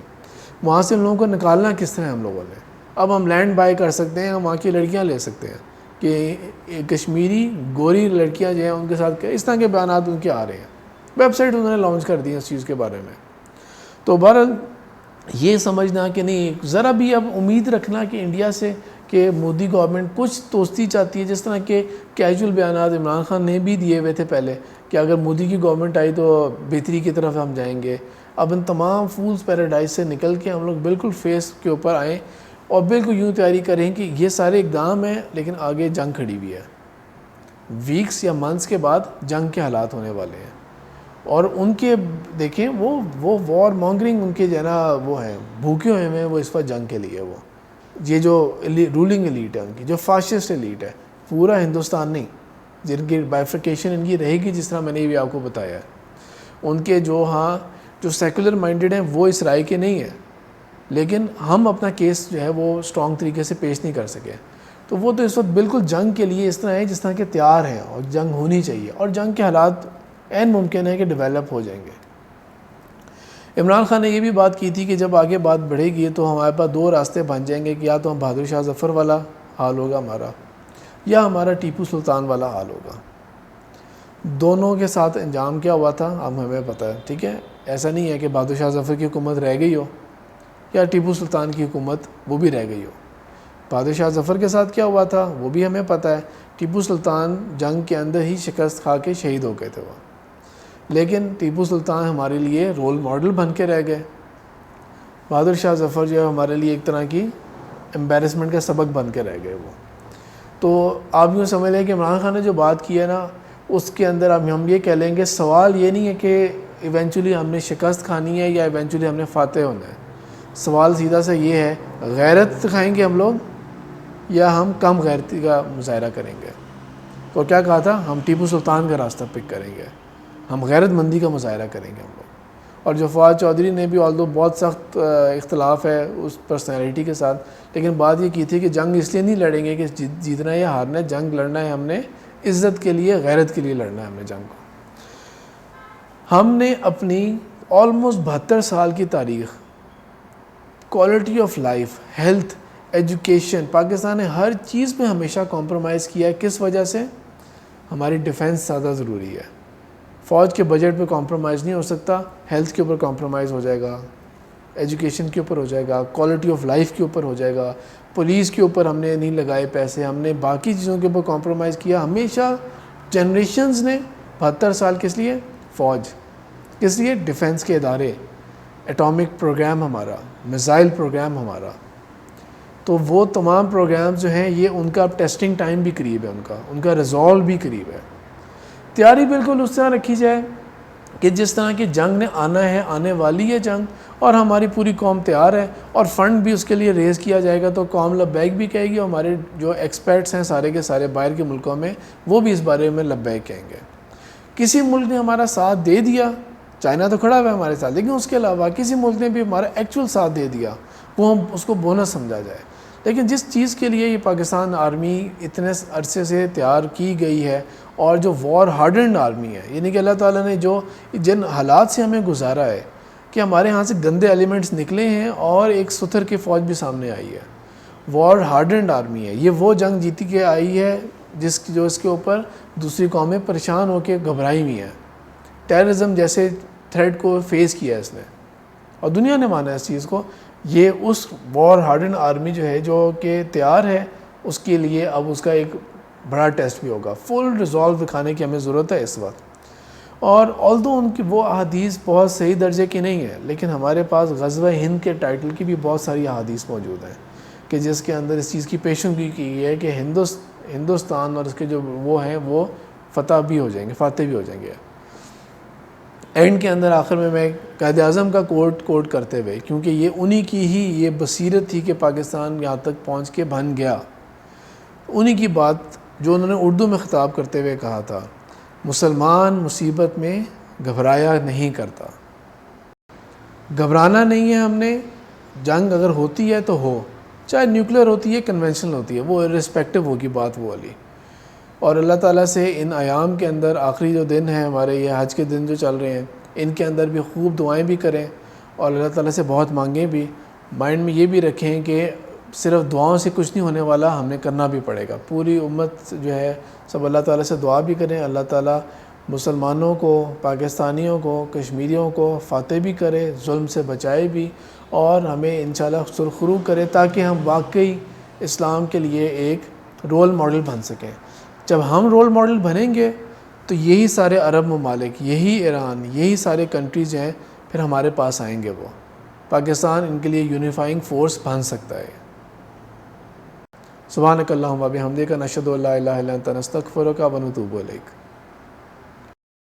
وہاں سے ان لوگوں کو نکالنا کس طرح ہم لوگوں نے. اب ہم لینڈ بائی کر سکتے ہیں, ہم وہاں کی لڑکیاں لے سکتے ہیں کہ کشمیری گوری لڑکیاں جو ہیں ان کے ساتھ اس طرح کے بیانات ان کے آ رہے ہیں. ویب سائٹ انہوں نے لانچ کر دی ہے اس چیز کے بارے میں. تو بہرحال یہ سمجھنا کہ نہیں, ذرا بھی اب امید رکھنا کہ انڈیا سے کہ مودی گورنمنٹ کچھ دوستی چاہتی ہے, جس طرح کے کیجول بیانات عمران خان نے بھی دیے ہوئے تھے پہلے کہ اگر مودی کی گورنمنٹ آئی تو بہتری کی طرف ہم جائیں گے. اب ان تمام فولز پیراڈائز سے نکل کے ہم لوگ بالکل فیس کے اوپر آئیں اور بالکل یوں تیاری کریں کہ یہ سارے اقدام ہیں لیکن آگے جنگ کھڑی ہوئی ہے. ویکس یا منتھس کے بعد جنگ کے حالات ہونے والے ہیں, اور ان کے دیکھیں وہ وار مانگرنگ ان کے جو ہے نا وہ ہیں بھوکے ہوئے ہیں وہ اس وقت جنگ کے لیے. وہ یہ جو رولنگ ایلیٹ ہے ان کی, جو فاسسٹ ایلیٹ ہے, پورا ہندوستان نہیں, جن کی بائیفرکیشن ان کی رہے گی جس طرح میں نے بھی آپ کو بتایا ہے. ان کے جو سیکولر مائنڈڈ ہیں وہ اس رائے کے نہیں ہیں, لیکن ہم اپنا کیس جو ہے وہ اسٹرانگ طریقے سے پیش نہیں کر سکے. تو وہ تو اس وقت بالکل جنگ کے لیے اس طرح ہے جس طرح کے تیار ہیں, اور جنگ ہونی چاہیے, اور جنگ کے حالات عین ممکن ہے کہ ڈیولپ ہو جائیں گے. عمران خان نے یہ بھی بات کی تھی کہ جب آگے بات بڑھے گی تو ہمارے پاس دو راستے بن جائیں گے کہ یا تو ہم بہادر شاہ ظفر والا حال ہوگا ہمارا یا ہمارا ٹیپو سلطان والا حال ہوگا. دونوں کے ساتھ انجام کیا ہوا تھا اب ہمیں پتہ ہے. ٹھیک ہے, ایسا نہیں ہے کہ بہادر شاہ ظفر کی حکومت رہ گئی ہو یا ٹیپو سلطان کی حکومت وہ بھی رہ گئی ہو. بہادر شاہ ظفر کے ساتھ کیا ہوا تھا وہ بھی ہمیں پتہ ہے. ٹیپو سلطان جنگ کے اندر ہی شکست کھا کے شہید ہو گئے تھے وہ, لیکن ٹیپو سلطان ہمارے لیے رول ماڈل بن کے رہ گئے. بہادر شاہ ظفر جو ہے ہمارے لیے ایک طرح کی امبیرسمنٹ کا سبق بن کے رہ گئے وہ. تو آپ یوں سمجھ لیں کہ عمران خان نے جو بات کی ہے نا, اس کے اندر اب ہم یہ کہہ لیں گے سوال یہ نہیں ہے کہ ایونچولی ہم نے شکست کھانی ہے یا ایونچولی ہم نے فاتح ہونا ہے. سوال سیدھا سا یہ ہے, غیرت دکھائیں گے ہم لوگ یا ہم کم غیرتی کا مظاہرہ کریں گے. تو کیا کہا تھا, ہم ٹیپو سلطان کا راستہ پک کریں گے, ہم غیرت مندی کا مظاہرہ کریں گے ہم لوگ. اور جو فواد چودھری نے بھی آلدو بہت سخت اختلاف ہے اس پرسنالٹی کے ساتھ, لیکن بات یہ کی تھی کہ جنگ اس لیے نہیں لڑیں گے کہ جیتنا ہے یا ہارنا ہے, جنگ لڑنا ہے ہم نے عزت کے لیے, غیرت کے لیے لڑنا ہے ہم نے جنگ کو. ہم نے اپنی آلموسٹ 72 سال کی تاریخ, quality of life, health, education, Pakistan نے ہر چیز پہ ہمیشہ کمپرومائز کیا ہے. کس وجہ سے؟ ہماری ڈیفنس زیادہ ضروری ہے. فوج کے بجٹ پہ کمپرومائز نہیں ہو سکتا, ہیلتھ کے اوپر کمپرومائز ہو جائے گا, ایجوکیشن کے اوپر ہو جائے گا, کوالٹی آف لائف کے اوپر ہو جائے گا, پولیس کے اوپر ہم نے نہیں لگائے پیسے, ہم نے باقی چیزوں کے اوپر کمپرومائز کیا ہمیشہ. جنریشنز نے 72 سال کس لیے؟ فوج. کس لیے؟ ڈیفنس کے ادارے, ایٹامک پروگرام ہمارا, میزائل پروگرام ہمارا. تو وہ تمام پروگرام جو ہیں یہ ان کا اب ٹیسٹنگ ٹائم بھی قریب ہے, ان کا ریزالو بھی قریب ہے. تیاری بالکل اس طرح رکھی جائے کہ جس طرح کی جنگ نے آنا ہے, آنے والی ہے جنگ, اور ہماری پوری قوم تیار ہے, اور فنڈ بھی اس کے لیے ریز کیا جائے گا. تو قوم لبیک بھی کہے گی, اور ہمارے جو ایکسپرٹس ہیں سارے کے سارے باہر کے ملکوں میں وہ بھی اس بارے میں لبیک کہیں گے. کسی ملک نے ہمارا ساتھ دے دیا, چائنا تو کھڑا ہوا ہے ہمارے ساتھ, لیکن اس کے علاوہ کسی ملک نے بھی ہمارا ایکچول ساتھ دے دیا, وہ ہم اس کو بونس سمجھا جائے. لیکن جس چیز کے لیے یہ پاکستان آرمی اتنے عرصے سے تیار کی گئی ہے, اور جو وار ہارڈنڈ آرمی ہے, یعنی کہ اللہ تعالیٰ نے جو جن حالات سے ہمیں گزارا ہے کہ ہمارے ہاں سے گندے ایلیمنٹس نکلے ہیں اور ایک ستھر کی فوج بھی سامنے آئی ہے. وار ہارڈنڈ آرمی ہے, یہ وہ جنگ جیتی کے آئی ہے جو اس کے اوپر دوسری قومیں پریشان ہو کے گھبرائی ہوئی ہیں. ٹیررزم جیسے تھریٹ کو فیس کیا اس نے, اور دنیا نے مانا اس چیز کو. یہ اس وار ہارڈنڈ آرمی جو ہے جو کہ تیار ہے, اس کے لیے اب اس کا ایک بڑا ٹیسٹ بھی ہوگا. فل ریزالو دکھانے کی ہمیں ضرورت ہے اس وقت. اور آلدو ان کی وہ احادیث بہت صحیح درجے کی نہیں ہے, لیکن ہمارے پاس غزوہ ہند کے ٹائٹل کی بھی بہت ساری احادیث موجود ہیں کہ جس کے اندر اس چیز کی پیشنگوئی کی ہے کہ ہندوستان اور اس کے جو وہ ہیں وہ فتح بھی ہو جائیں گے, فاتح بھی ہو جائیں گے. اینڈ کے اندر آخر میں قائد اعظم کا کوٹ کرتے ہوئے, کیونکہ یہ انہی کی ہی یہ بصیرت تھی کہ پاکستان یہاں تک پہنچ کے بن گیا, انہی کی بات جو انہوں نے اردو میں خطاب کرتے ہوئے کہا تھا, مسلمان مصیبت میں گھبرایا نہیں کرتا. گھبرانا نہیں ہے ہم نے, جنگ اگر ہوتی ہے تو ہو, چاہے نیوکلیر ہوتی ہے کنونشنل ہوتی ہے, وہ ارسپیکٹو ہوگی بات وہ والی. اور اللہ تعالیٰ سے ان ایام کے اندر آخری جو دن ہیں ہمارے یہ حج کے دن جو چل رہے ہیں, ان کے اندر بھی خوب دعائیں بھی کریں اور اللہ تعالیٰ سے بہت مانگیں بھی. مائنڈ میں یہ بھی رکھیں کہ صرف دعاؤں سے کچھ نہیں ہونے والا, ہم نے کرنا بھی پڑے گا. پوری امت جو ہے سب اللہ تعالیٰ سے دعا بھی کریں, اللہ تعالیٰ مسلمانوں کو, پاکستانیوں کو, کشمیریوں کو فاتح بھی کرے, ظلم سے بچائے بھی, اور ہمیں انشاءاللہ سرخرو کرے تاکہ ہم واقعی اسلام کے لیے ایک رول ماڈل بن سکیں. جب ہم رول ماڈل بنیں گے تو یہی سارے عرب ممالک, یہی ایران, یہی سارے کنٹریز ہیں پھر ہمارے پاس آئیں گے. وہ پاکستان ان کے لیے یونیفائنگ فورس بن سکتا ہے. سبحانک اللہم و بحمدک نشہد ان لا الہ الا انت نستغفرک و نتوب الیک.